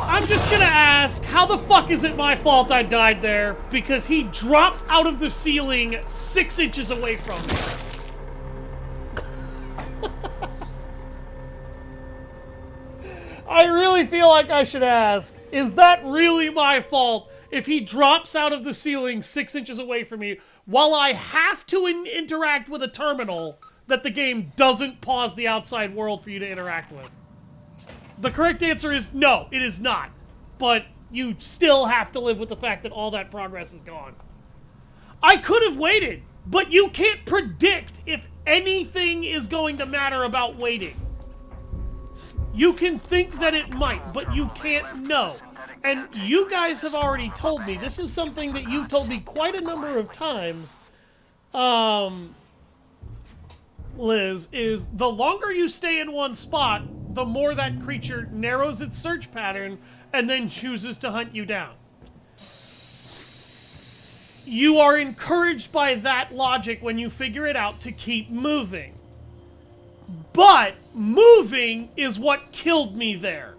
I'm just gonna ask, how the fuck is it my fault I died there? Because he dropped out of the ceiling 6 inches away from me. I really feel like I should ask, is that really my fault if he drops out of the ceiling 6 inches away from me while I have to interact with a terminal that the game doesn't pause the outside world for you to interact with? The correct answer is no, it is not. But you still have to live with the fact that all that progress is gone. I could have waited, but you can't predict if anything is going to matter about waiting. You can think that it might, but you can't know. And you guys have already told me, this is something that you've told me quite a number of times, Liz, is the longer you stay in one spot, the more that creature narrows its search pattern and then chooses to hunt you down. You are encouraged by that logic when you figure it out to keep moving. But moving is what killed me there.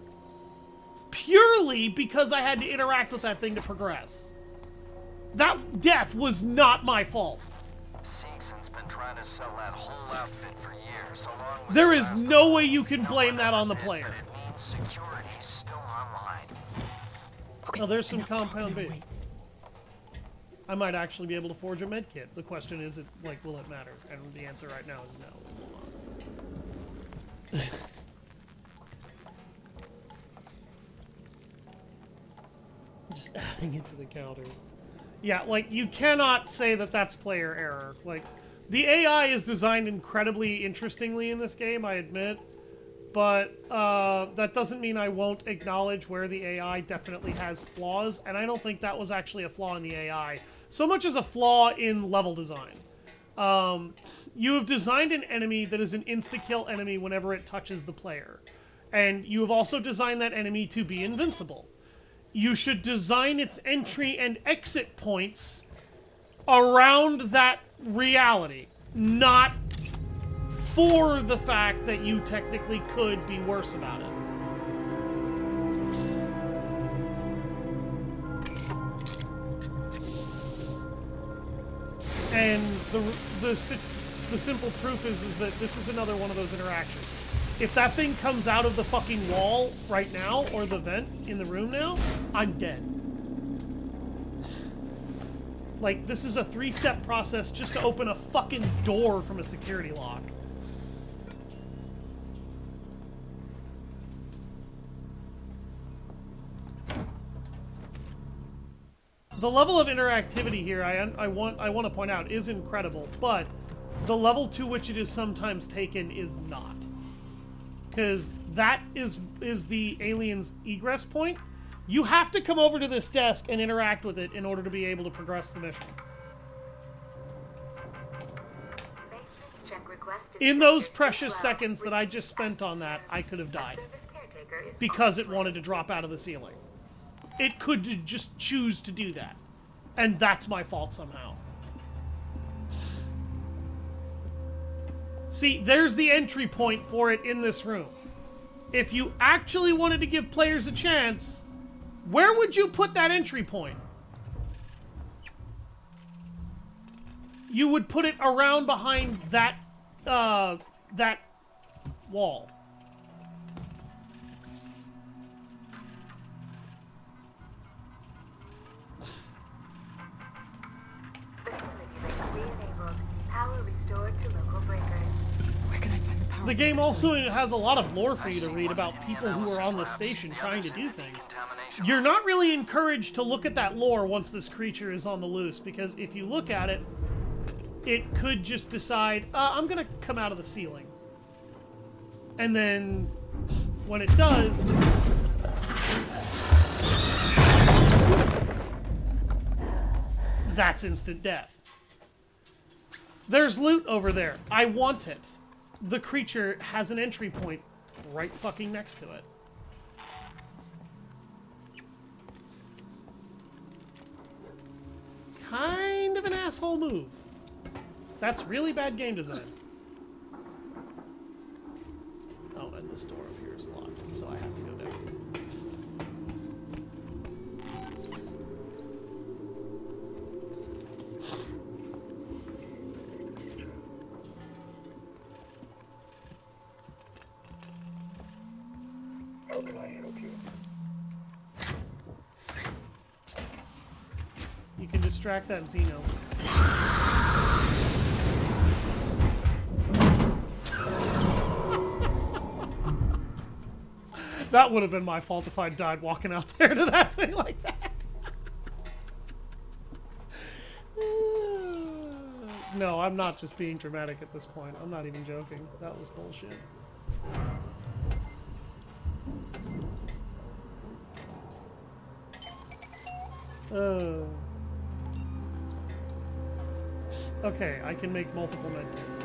Purely because I had to interact with that thing to progress. That death was not my fault. Seegson's been trying to sell that whole outfit for years, along with there is no way you can blame that on the player. But it means security's still online. Okay, Oh, there's some enough talk compound now, B. waits. I might actually be able to forge a med kit. The question is, will it matter? And the answer right now is no. Just adding it to the counter. Yeah, like, you cannot say that that's player error. Like, the AI is designed incredibly interestingly in this game, I admit. But that doesn't mean I won't acknowledge where the AI definitely has flaws, and I don't think that was actually a flaw in the AI, so much as a flaw in level design. You have designed an enemy that is an insta-kill enemy whenever it touches the player. And you have also designed that enemy to be invincible. you should design its entry and exit points around that reality, not for the fact that you technically could be worse about it. And the simple proof is that this is another one of those interactions. If that thing comes out of the fucking wall right now, or the vent in the room now, I'm dead. Like, this is a 3-step process just to open a fucking door from a security lock. The level of interactivity here, I want to point out, is incredible, but the level to which it is sometimes taken is not. Because that is the alien's egress point. You have to come over to this desk and interact with it in order to be able to progress the mission. In those precious seconds that I just spent on that, I could have died. Because it wanted to drop out of the ceiling. It could just choose to do that. And that's my fault somehow. See, there's the entry point for it in this room. If you actually wanted to give players a chance, where would you put that entry point? You would put it around behind that, that wall. The game also has a lot of lore for you to read about people who are on the station trying to do things. You're not really encouraged to look at that lore once this creature is on the loose, because if you look at it, it could just decide, I'm gonna come out of the ceiling. And then, when it does... that's instant death. There's loot over there. I want it. The creature has an entry point right fucking next to it. Kind of an asshole move. That's really bad game design. Oh, and this door over here is locked, so I have to go down. How can I help you? You can distract that Xeno. That would have been my fault if I died walking out there to that thing like that. No, I'm not just being dramatic at this point. I'm not even joking. That was bullshit. Okay, I can make multiple medkits.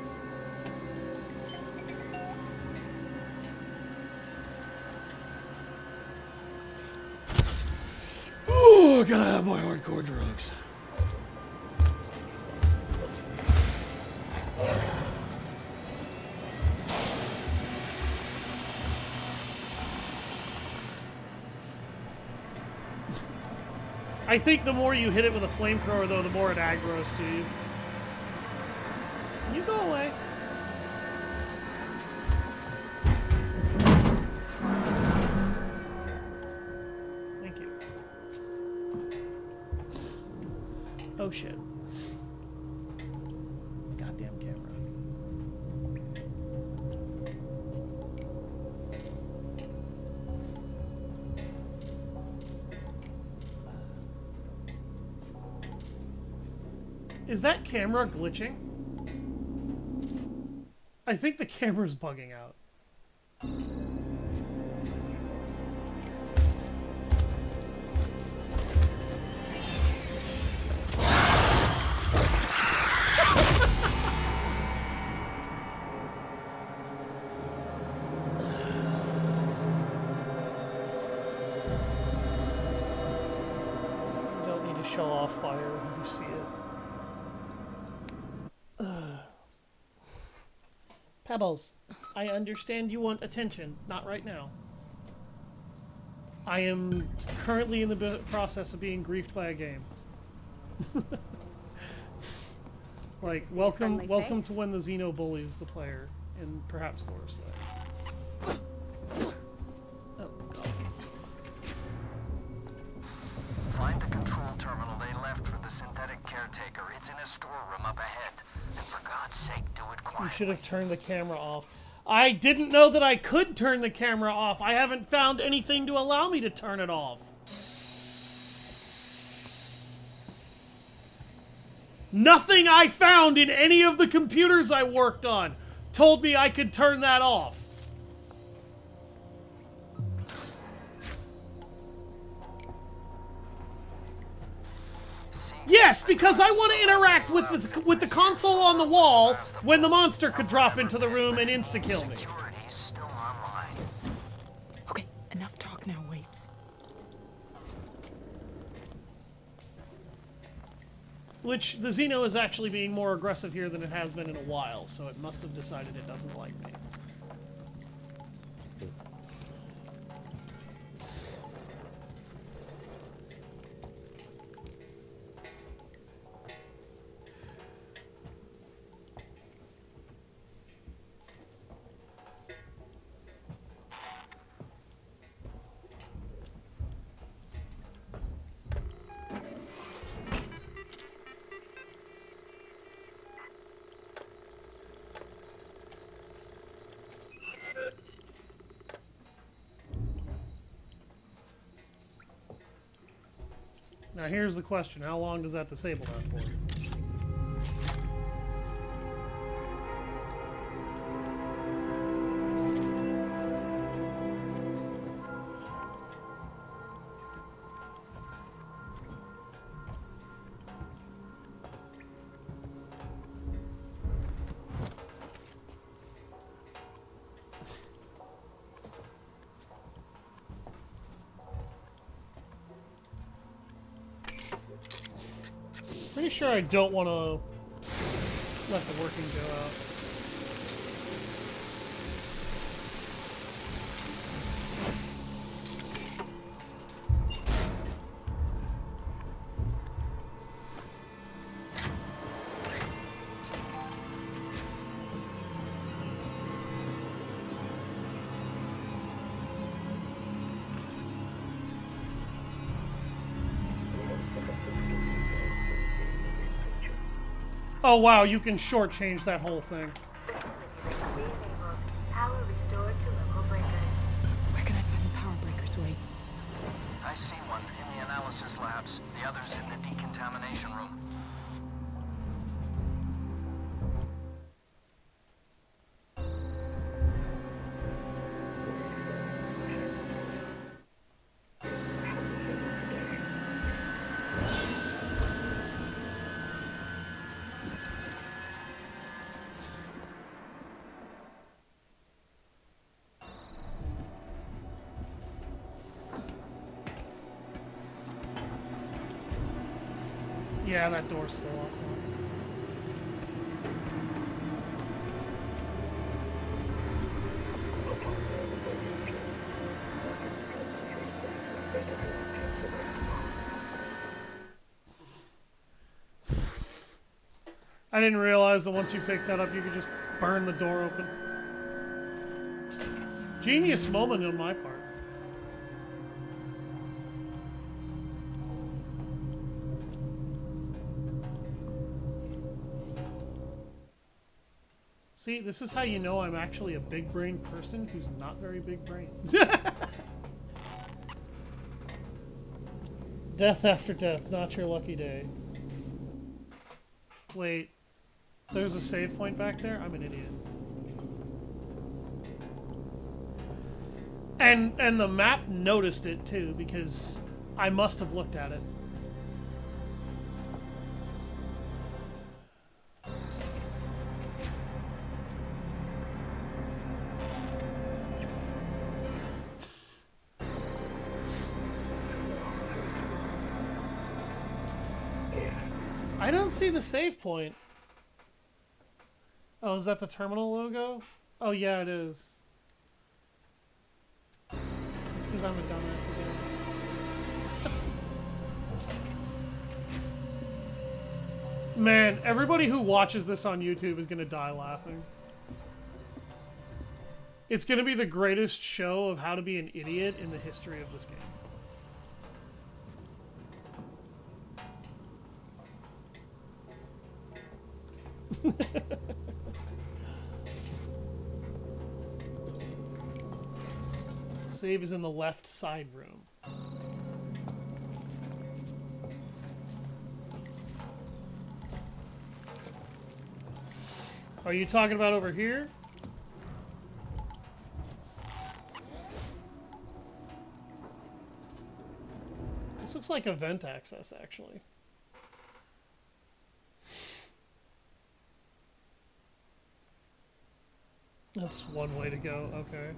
Oh, gotta have my hardcore drugs. I think the more you hit it with a flamethrower, though, the more it aggroes to you. You go away. Thank you. Oh shit. Goddamn camera. Is that camera glitching? I think the camera's bugging out. shell off fire when you see it. Pebbles, I understand you want attention. Not right now. I am currently in the process of being griefed by a game. Like, welcome to when the Xeno bullies the player in perhaps the worst way. Oh, God. Find the control terminal they left for the synthetic caretaker. It's in a storeroom up ahead. And for God's sake, do it quietly. You should have turned the camera off. I didn't know that I could turn the camera off. I haven't found anything to allow me to turn it off. Nothing I found in any of the computers I worked on told me I could turn that off. Yes, because I want to interact with the console on the wall when the monster could drop into the room and insta-kill me. Okay, enough talk now, Waits. Which, the Xeno is actually being more aggressive here than it has been in a while, so it must have decided it doesn't like me. Now here's the question, how long does that disable that for? Pretty sure I don't want to let the working go out. Oh wow, you can shortchange that whole thing. Power restored to local breakers. Where can I find the power breakers, Waits? I see one in the analysis labs. The other's in the decontamination room. Yeah, that door's still off. I didn't realize that once you picked that up, you could just burn the door open. Genius moment on my part. See, this is how you know I'm actually a big brain person who's not very big brain. Death after death, not your lucky day. Wait, there's a save point back there? I'm an idiot. And the map noticed it too, because I must have looked at it. I don't see the save point. Oh, is that the terminal logo? Oh, yeah, it is. It's because I'm a dumbass again. Man, everybody who watches this on YouTube is going to die laughing. It's going to be the greatest show of how to be an idiot in the history of this game. Save is in the left side room. Are you talking about over here? This looks like event access, actually. That's one way to go, okay.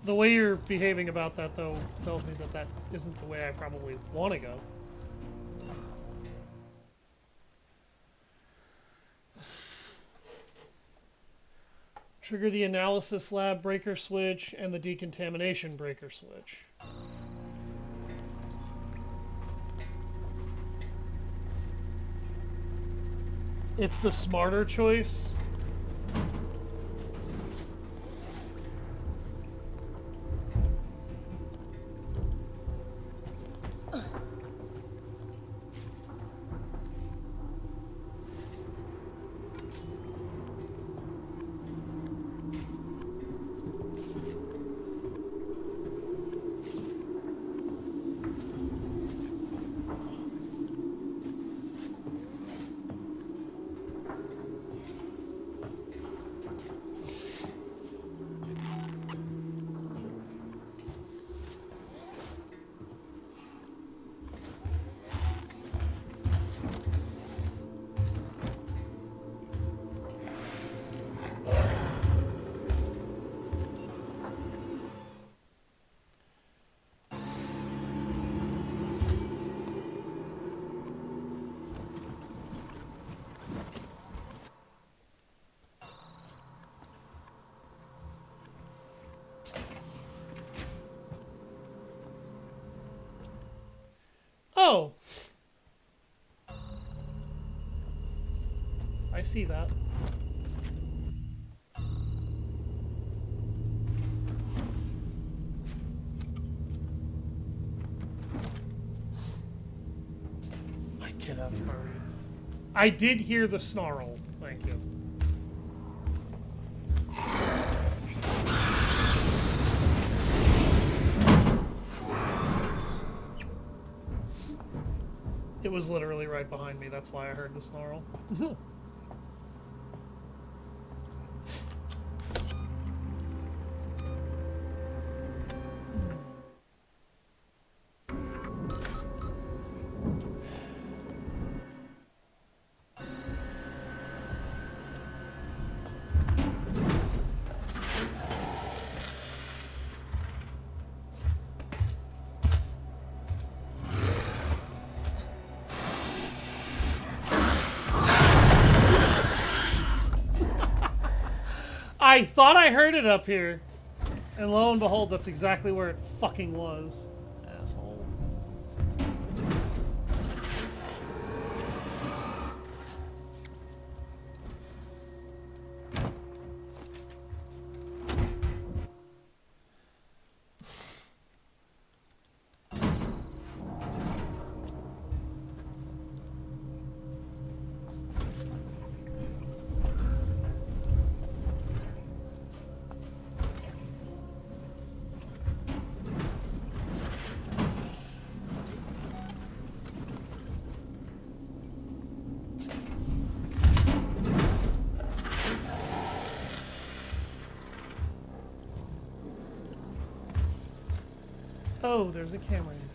The way you're behaving about that, though, tells me that that isn't the way I probably want to go. Trigger the analysis lab breaker switch and the decontamination breaker switch. It's the smarter choice. Oh! I see that. Get up, furry. I did hear the snarl. Thank you. It was literally right behind me, that's why I heard the snarl. I thought I heard it up here, and lo and behold, that's exactly where it fucking was. Asshole. Oh, there's a camera in here.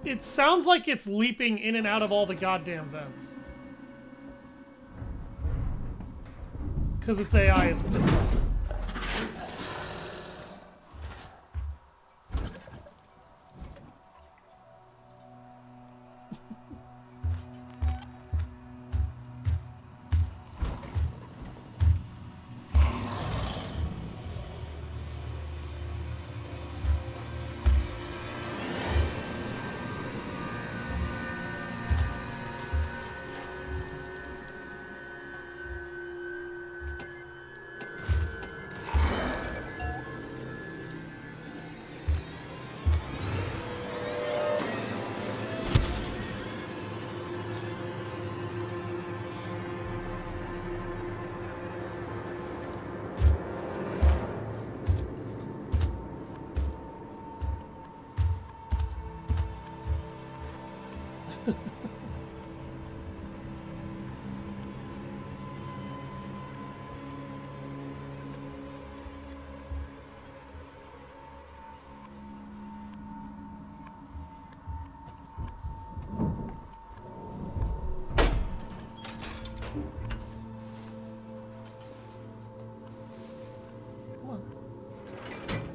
It sounds like it's leaping in and out of all the goddamn vents. Because its AI is pissed off.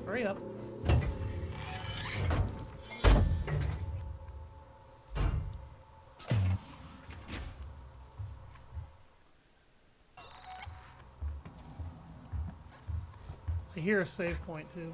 Hurry up. I hear a save point too.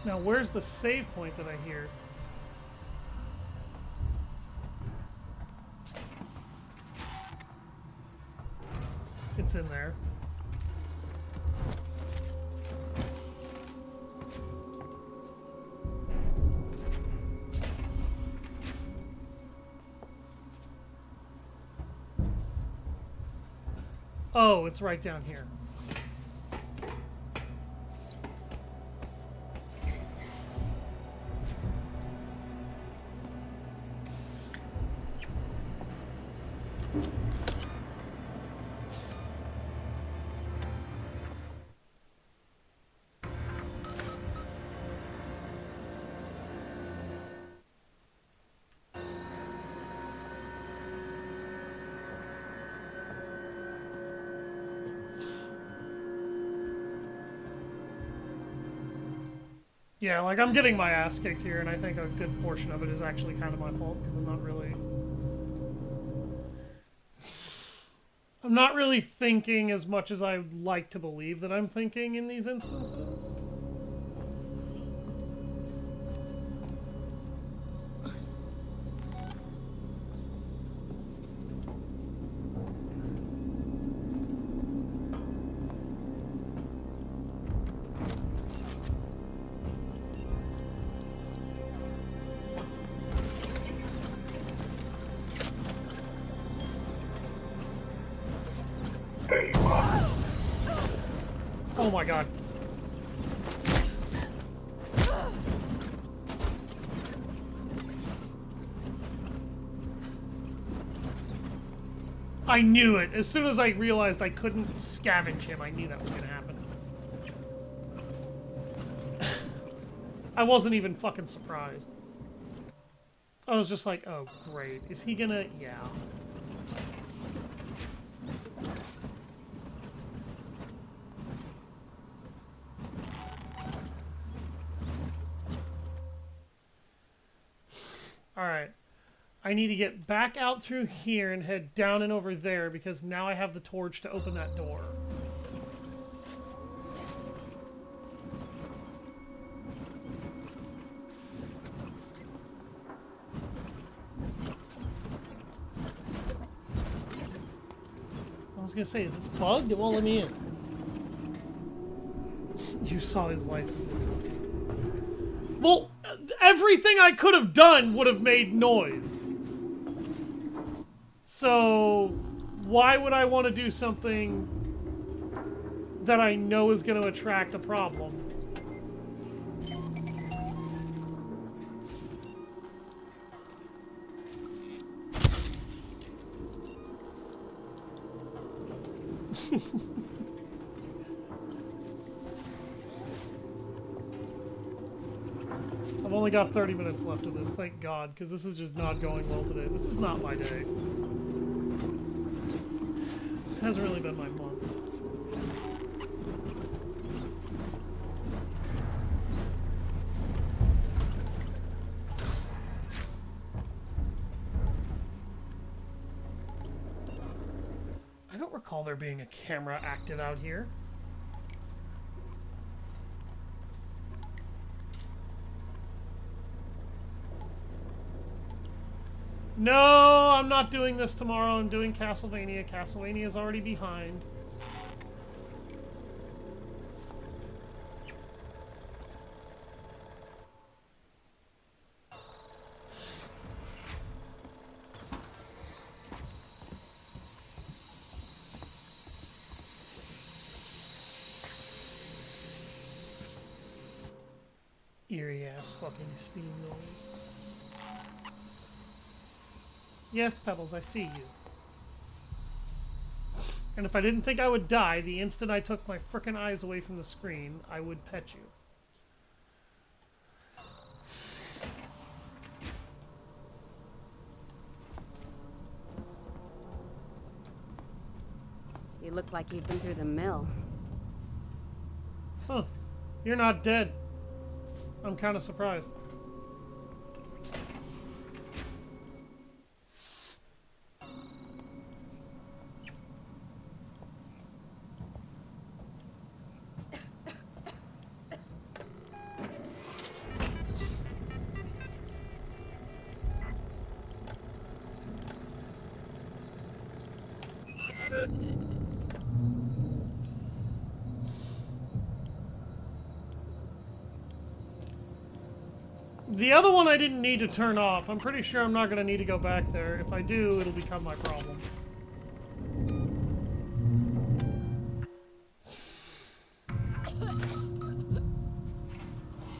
Now, where's the save point that I hear? It's in there. Oh, it's right down here. Yeah, like, I'm getting my ass kicked here, and I think a good portion of it is actually kind of my fault, because I'm not really thinking as much as I'd like to believe that I'm thinking in these instances. Oh my god. I knew it. As soon as I realized I couldn't scavenge him, I knew that was gonna happen. I wasn't even fucking surprised. I was just like, oh great. Is he gonna... yeah. Alright. I need to get back out through here and head down and over there because now I have the torch to open that door. I was gonna say, is this bugged? It won't let me in. You saw his lights and didn't. Well, everything I could have done would have made noise. So, why would I want to do something that I know is going to attract a problem. I've only got 30 minutes left of this, thank God, because this is just not going well today. This is not my day. This hasn't really been my month. I don't recall there being a camera active out here. No, I'm not doing this tomorrow. I'm doing Castlevania. Castlevania is already behind. Eerie ass fucking steam noise. Yes, Pebbles, I see you. And if I didn't think I would die the instant I took my frickin' eyes away from the screen, I would pet you. You look like you've been through the mill. Huh. You're not dead. I'm kind of surprised. The other one I didn't need to turn off. I'm pretty sure I'm not going to need to go back there. If I do, it'll become my problem.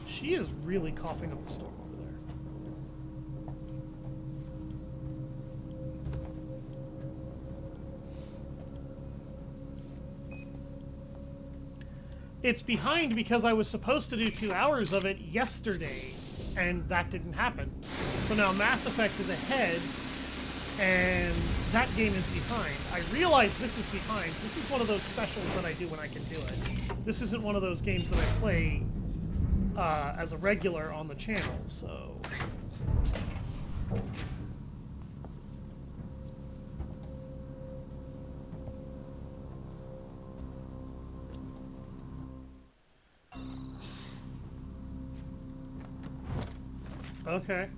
She is really coughing up a storm over there. It's behind because I was supposed to do 2 hours of it yesterday. And that didn't happen. So now Mass Effect is ahead, and that game is behind. I realize this is behind. This is one of those specials that I do when I can do it. This isn't one of those games that I play as a regular on the channel, so... Okay.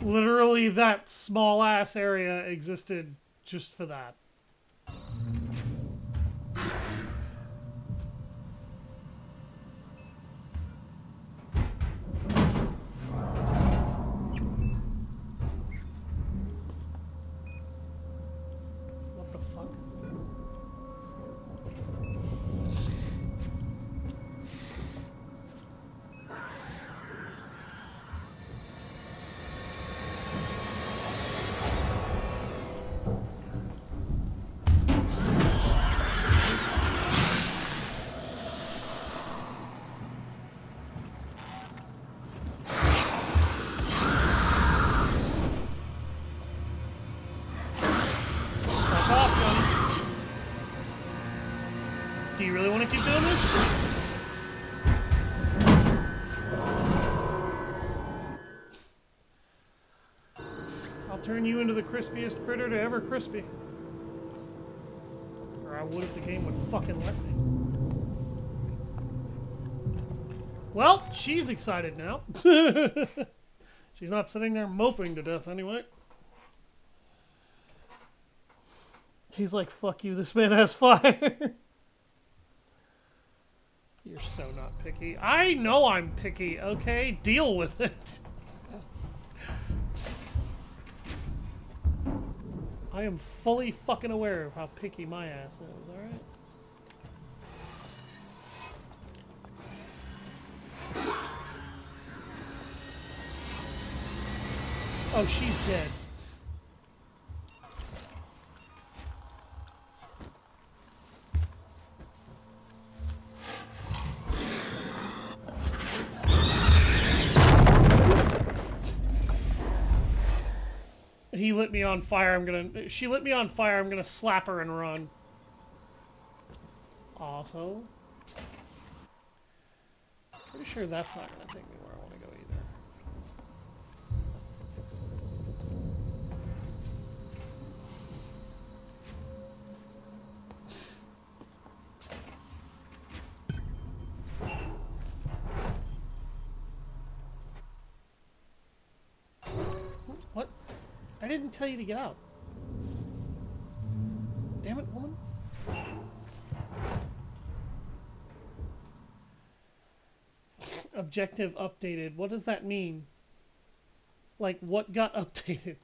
Literally, that small-ass area existed just for that. What the fuck? Do you really want to keep doing this? I'll turn you into the crispiest critter to ever crispy. Or I would if the game would fucking let me. Well, she's excited now. She's not sitting there moping to death anyway. He's like, fuck you, this man has fire. You're so not picky. I know I'm picky, okay? Deal with it. I am fully fucking aware of how picky my ass is, alright? Oh, she's dead. He lit me on fire, she lit me on fire, I'm gonna slap her and run. Also, pretty sure that's not gonna take me where I want to go either. What? I didn't tell you to get out. Damn it, woman. Objective updated. What does that mean? Like, what got updated?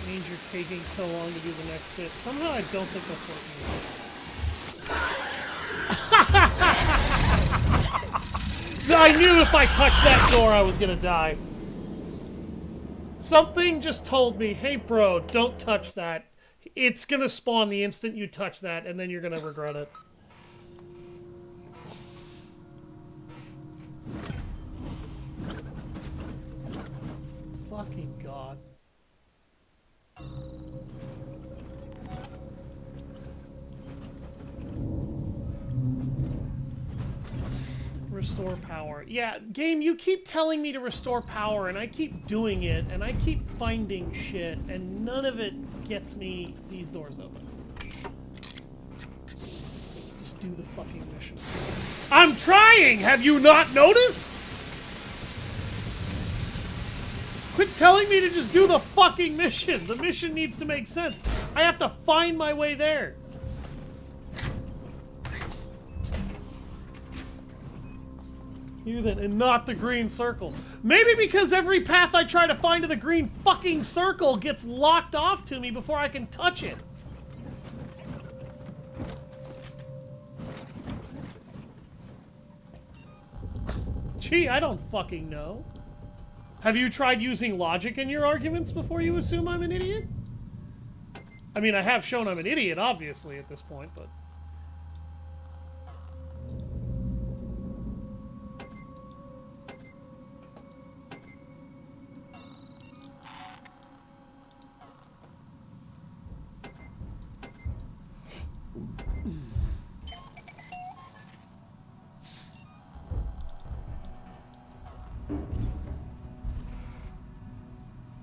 Means you're taking so long to do the next bit. Somehow I don't think that's what it means. I knew if I touched that door I was gonna die. Something just told me, hey bro, don't touch that. It's gonna spawn the instant you touch that, and then you're gonna regret it. Fucking God. Restore power. Yeah, game, you keep telling me to restore power, and I keep doing it, and I keep finding shit, and none of it gets me these doors open. Just do the fucking mission. I'm trying! Have you not noticed? Quit telling me to just do the fucking mission! The mission needs to make sense. I have to find my way there. You then, and not the green circle. Maybe because every path I try to find to the green fucking circle gets locked off to me before I can touch it. Gee, I don't fucking know. Have you tried using logic in your arguments before you assume I'm an idiot? I mean, I have shown I'm an idiot, obviously, at this point, but...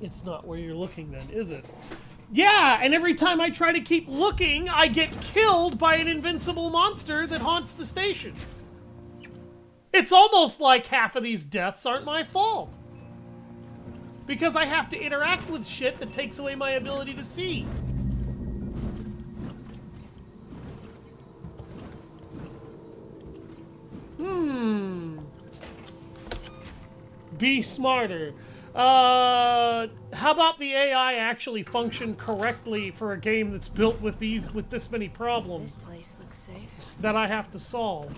It's not where you're looking then, is it? Yeah, and every time I try to keep looking, I get killed by an invincible monster that haunts the station. It's almost like half of these deaths aren't my fault. Because I have to interact with shit that takes away my ability to see. Be smarter. How about the AI actually function correctly for a game that's built with this many problems? This place looks safe. That I have to solve.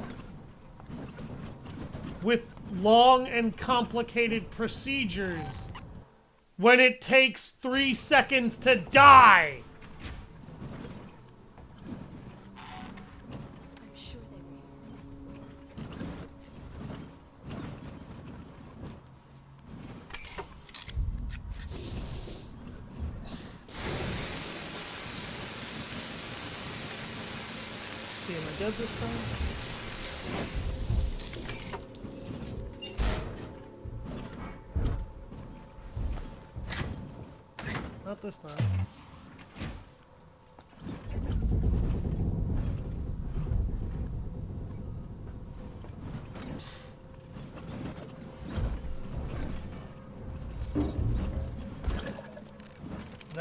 With long and complicated procedures. When it takes 3 seconds to die! I'm sure they will. See, am I dead this time? Not this time.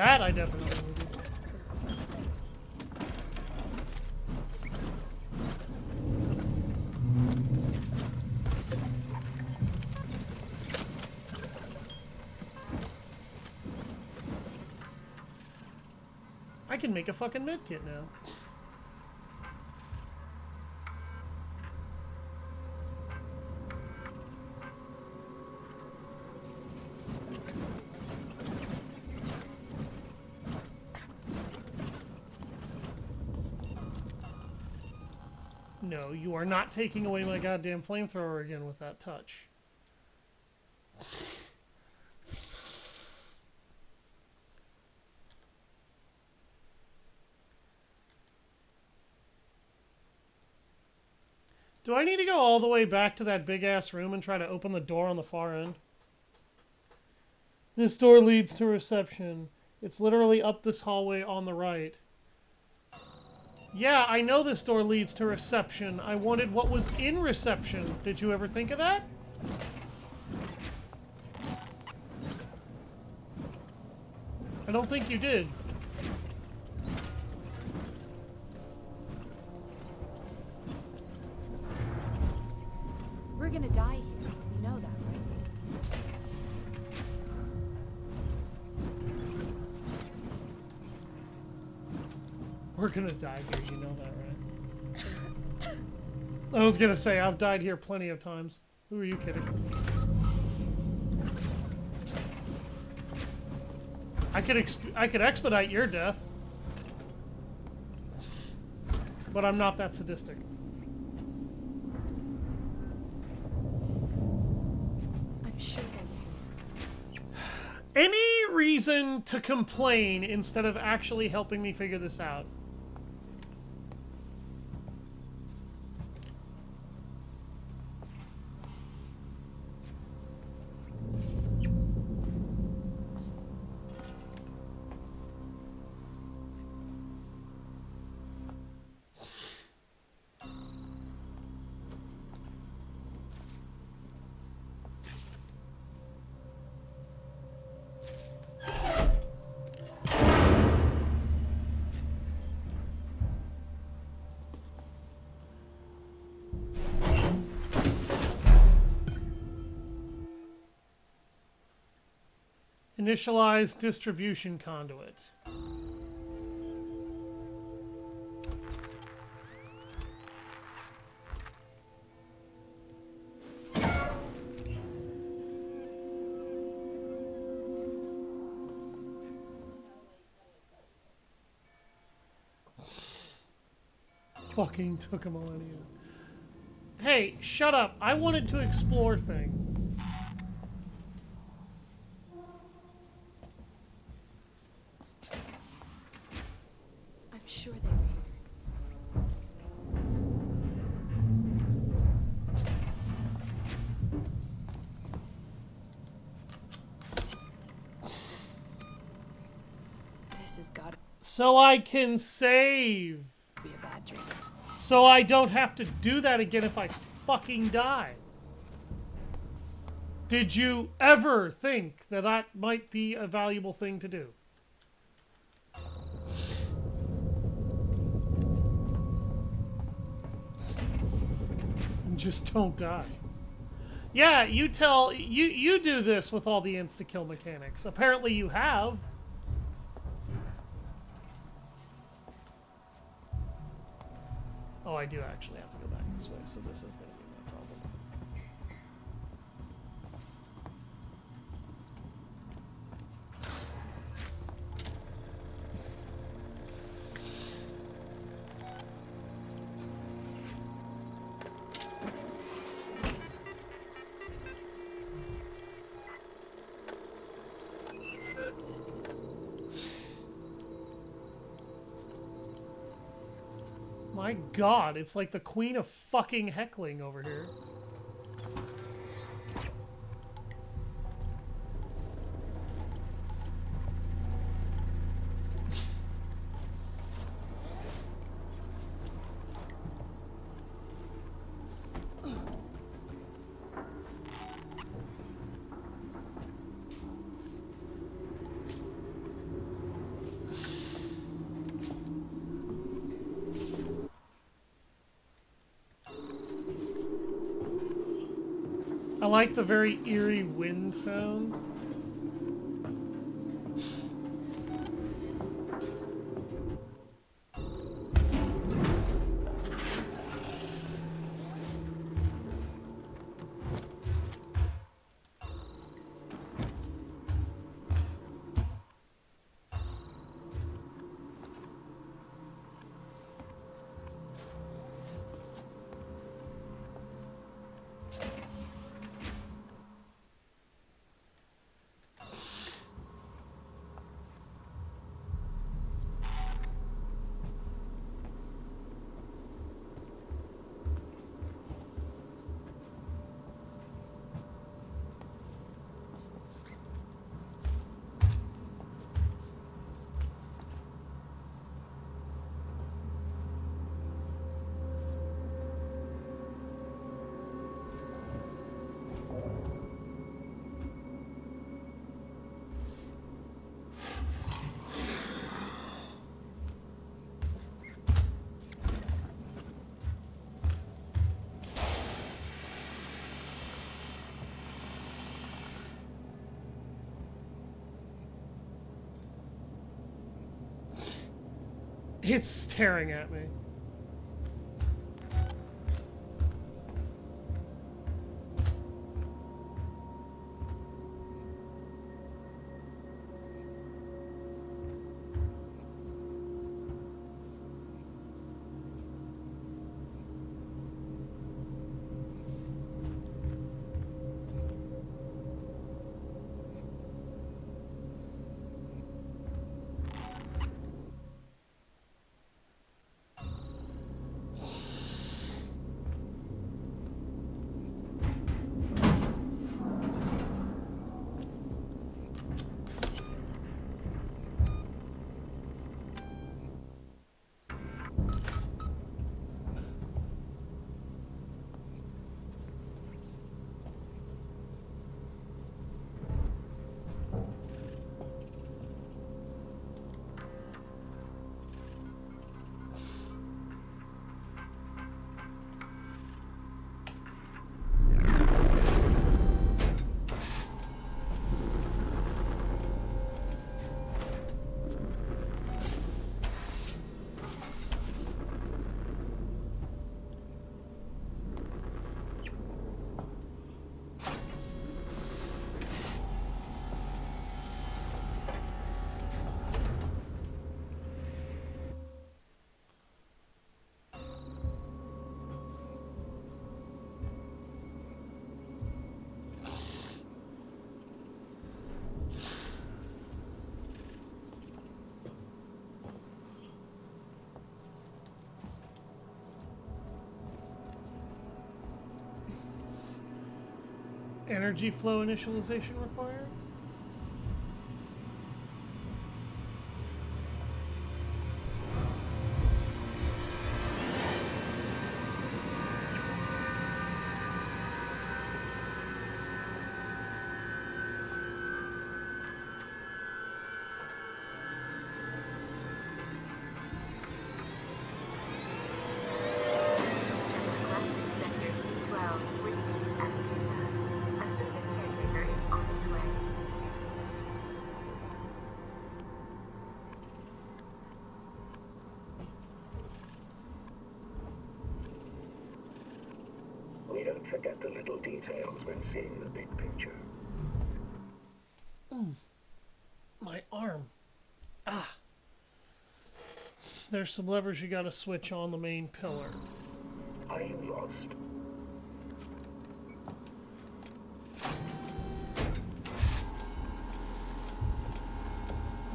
That I definitely will do. I can make a fucking medkit now. No, you are not taking away my goddamn flamethrower again with that touch. Do I need to go all the way back to that big-ass room and try to open the door on the far end? This door leads to reception. It's literally up this hallway on the right. Yeah, I know this door leads to reception. I wanted what was in reception. Did you ever think of that? I don't think you did. We're gonna die here. You know that, right? We're gonna die here, you know that, right? I was gonna say, I've died here plenty of times. Who are you kidding? I could expedite your death. But I'm not that sadistic. I'm sure they will. Any reason to complain instead of actually helping me figure this out? Initialize distribution conduit. Fucking took a millennium. Hey, shut up. I wanted to explore things. I'm sure they will. This has got to So I can save. be a bad dream. So I don't have to do that again if I fucking die. Did you ever think that that might be a valuable thing to do? Just don't die. Yeah, you do this with all the insta-kill mechanics. Apparently you have. Oh, I do actually have to go back this way, so this is going to be my problem. My god, it's like the queen of fucking heckling over here. like the very eerie wind sound. It's staring at me. Energy flow initialization required? Sector C12, receive and confirm. A service caretaker is on its way. We don't forget the little details when seeing the big picture. My arm. Ah. There's some levers you gotta switch on the main pillar. Are you lost?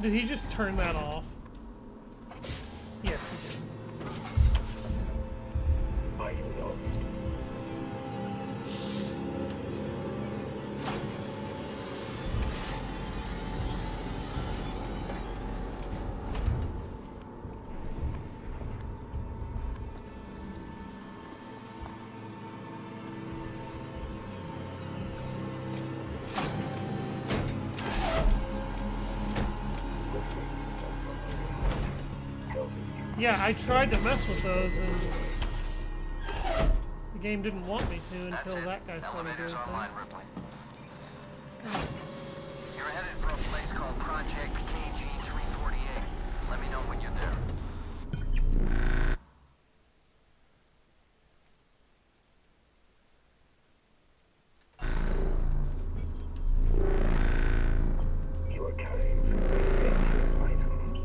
Did he just turn that off? Yes, he did. Are you lost? Yeah, I tried to mess with those and the game didn't want me to That's until it. that guy started Elevators doing online, things. Ripley. You're headed for a place called Project KG-348. Let me know when you're there. You are carrying some very dangerous items.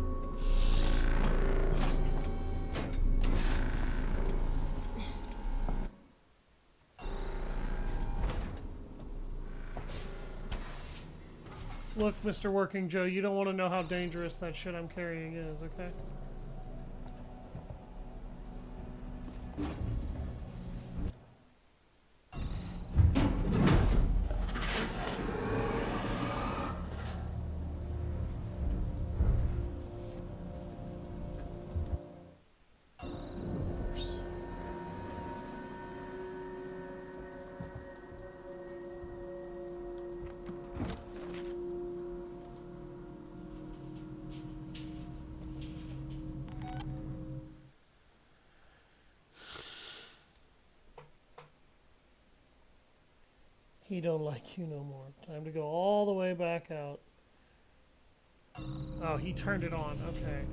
Look, Mr. Working Joe, you don't want to know how dangerous that shit I'm carrying is, okay? He don't like you no more. Time to go all the way back out. Oh, he turned it on. Okay.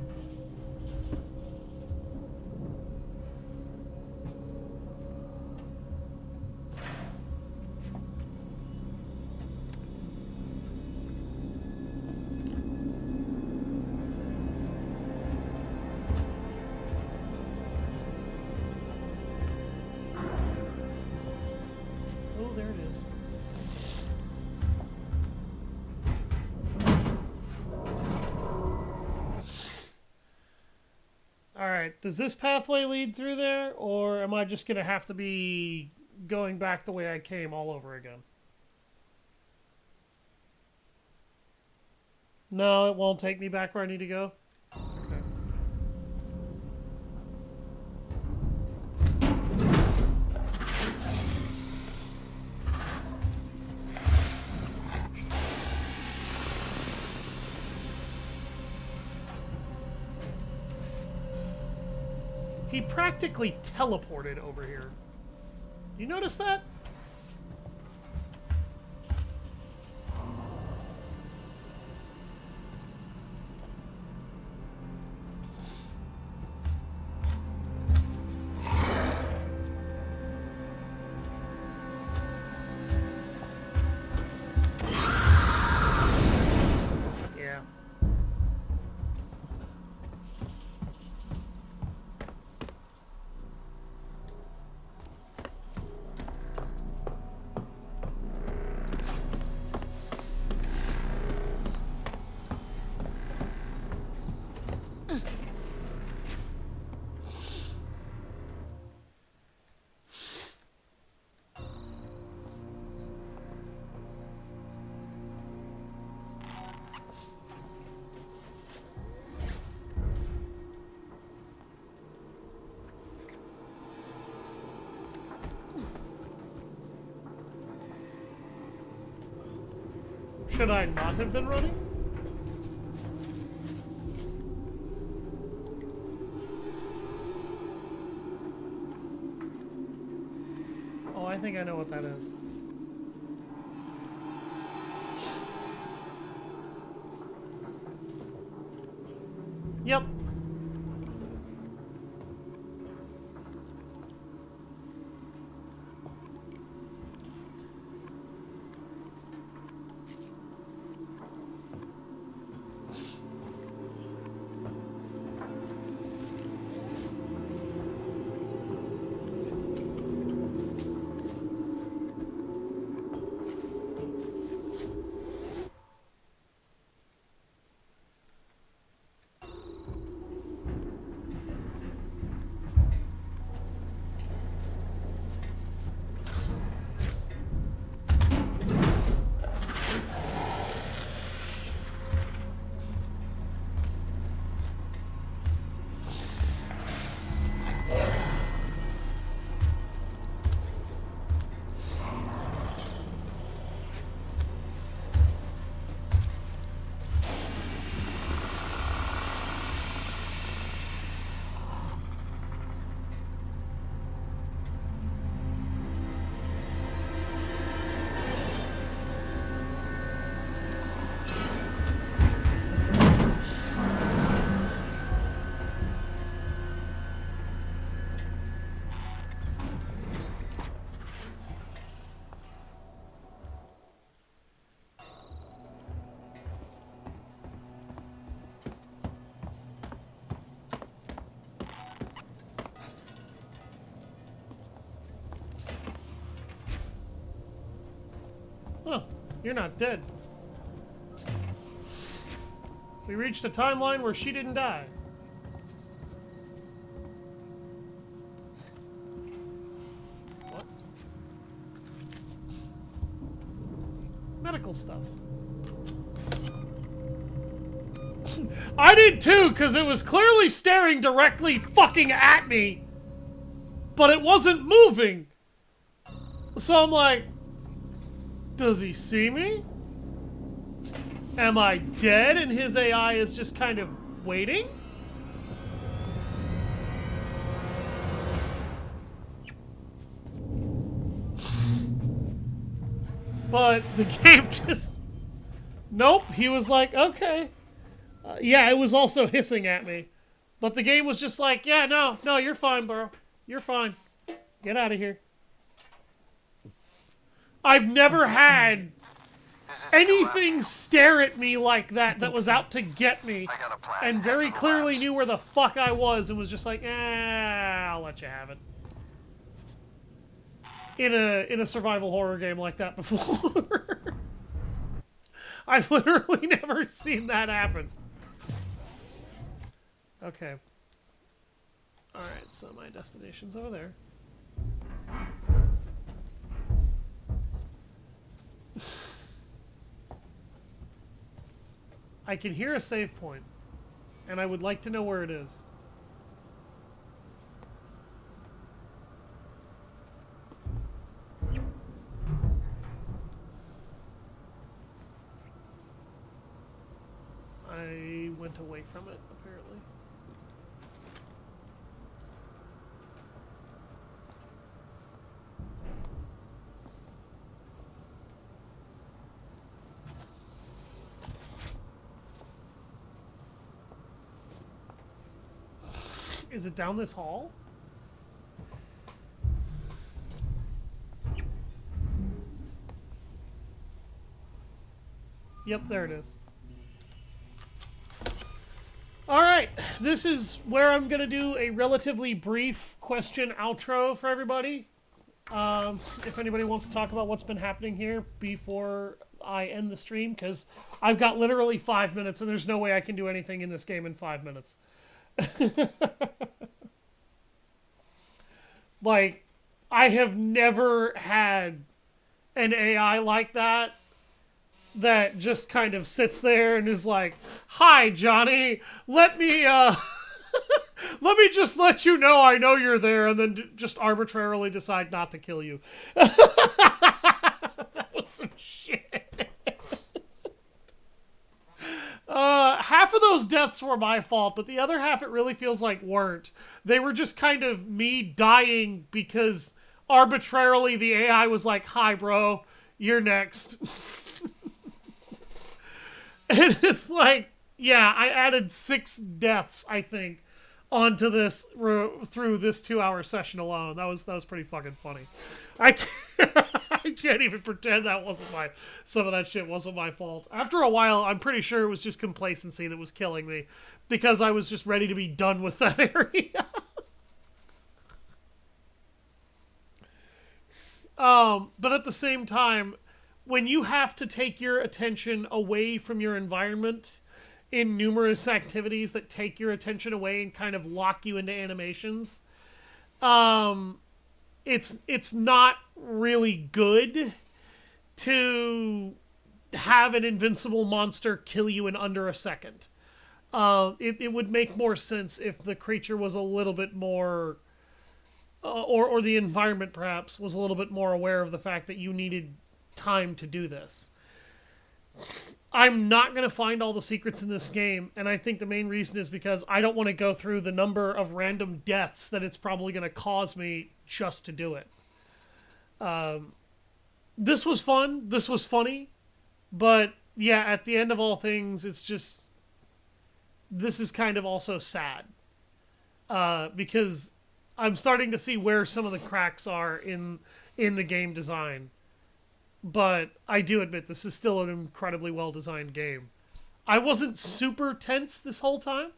Oh, there it is. Alright, does this pathway lead through there, or am I just gonna have to be going back the way I came all over again? No, it won't take me back where I need to go? Okay. He practically teleported over here. You notice that? Yeah. Should I not have been running? Oh, I think I know what that is. Yep. You're not dead. We reached a timeline where she didn't die. What? Medical stuff. I did too, because it was clearly staring directly fucking at me. But it wasn't moving. So I'm like, does he see me? Am I dead and his AI is just kind of waiting? But the game just... Nope, he was like, okay. Yeah, it was also hissing at me. But the game was just like, yeah, no, you're fine, bro. You're fine. Get out of here. I've never had anything stare at me like that was out to get me and very clearly knew where the fuck I was and was just like, I'll let you have it. In a survival horror game like that before. I've literally never seen that happen. Okay. Alright, so my destination's over there. I can hear a save point, and I would like to know where it is. I went away from it, apparently. Is it down this hall? Yep, there it is. Alright, this is where I'm going to do a relatively brief question outro for everybody. If anybody wants to talk about what's been happening here before I end the stream, because I've got literally 5 minutes and there's no way I can do anything in this game in 5 minutes. Like, I have never had an AI like that just kind of sits there and is like, "Hi, Johnny, let me let me just let you know I know you're there," and then just arbitrarily decide not to kill you. That was some shit. Half of those deaths were my fault, but the other half it really feels like weren't. They were just kind of me dying because arbitrarily the AI was like, "Hi, bro, you're next." And it's like, yeah, I added 6 deaths, I think, onto this through this 2-hour session alone. That was pretty fucking funny. I can't even pretend some of that shit wasn't my fault. After a while, I'm pretty sure it was just complacency that was killing me, because I was just ready to be done with that area. But at the same time, when you have to take your attention away from your environment in numerous activities that take your attention away and kind of lock you into animations, it's not really good to have an invincible monster kill you in under a second. It would make more sense if the creature was a little bit more, or the environment perhaps was a little bit more aware of the fact that you needed time to do this. I'm not going to find all the secrets in this game, and I think the main reason is because I don't want to go through the number of random deaths that it's probably going to cause me just to do it. This was fun, this was funny, but yeah, at the end of all things, it's just, this is kind of also sad. Because I'm starting to see where some of the cracks are in the game design. But I do admit this is still an incredibly well-designed game. I wasn't super tense this whole time.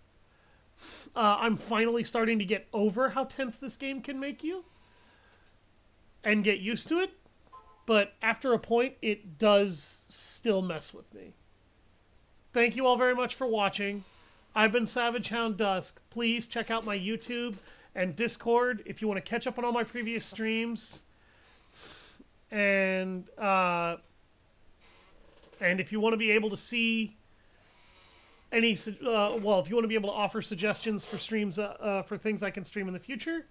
I'm finally starting to get over how tense this game can make you. And get used to it. but after a point, it does still mess with me. Thank you all very much for watching. I've been Savage Hound Dusk. Please check out my YouTube and Discord if you want to catch up on all my previous streams. And if you want to be able to see any, if you want to be able to offer suggestions for streams, for things I can stream in the future.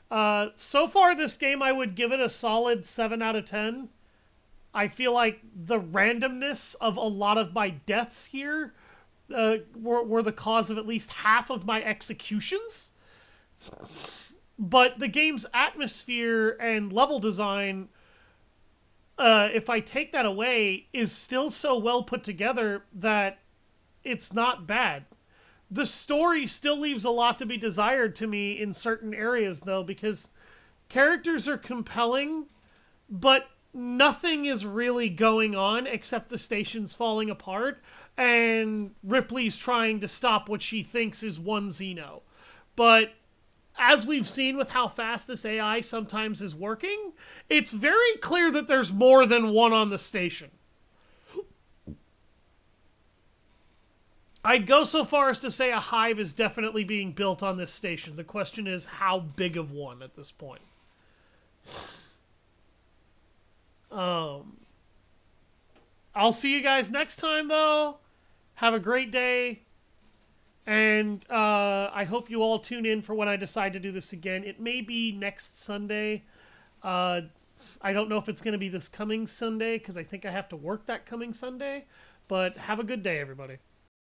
So far this game, I would give it a solid 7 out of 10. I feel like the randomness of a lot of my deaths here were the cause of at least half of my executions. But the game's atmosphere and level design, if I take that away, is still so well put together that it's not bad. The story still leaves a lot to be desired to me in certain areas, though, because characters are compelling, but nothing is really going on except the station's falling apart, and Ripley's trying to stop what she thinks is one Xeno. But as we've seen with how fast this AI sometimes is working, it's very clear that there's more than one on the station. I'd go so far as to say a hive is definitely being built on this station. The question is how big of one at this point. I'll see you guys next time, though. Have a great day. And I hope you all tune in for when I decide to do this again. It may be next Sunday. I don't know if it's going to be this coming Sunday, because I think I have to work that coming Sunday. But have a good day, everybody.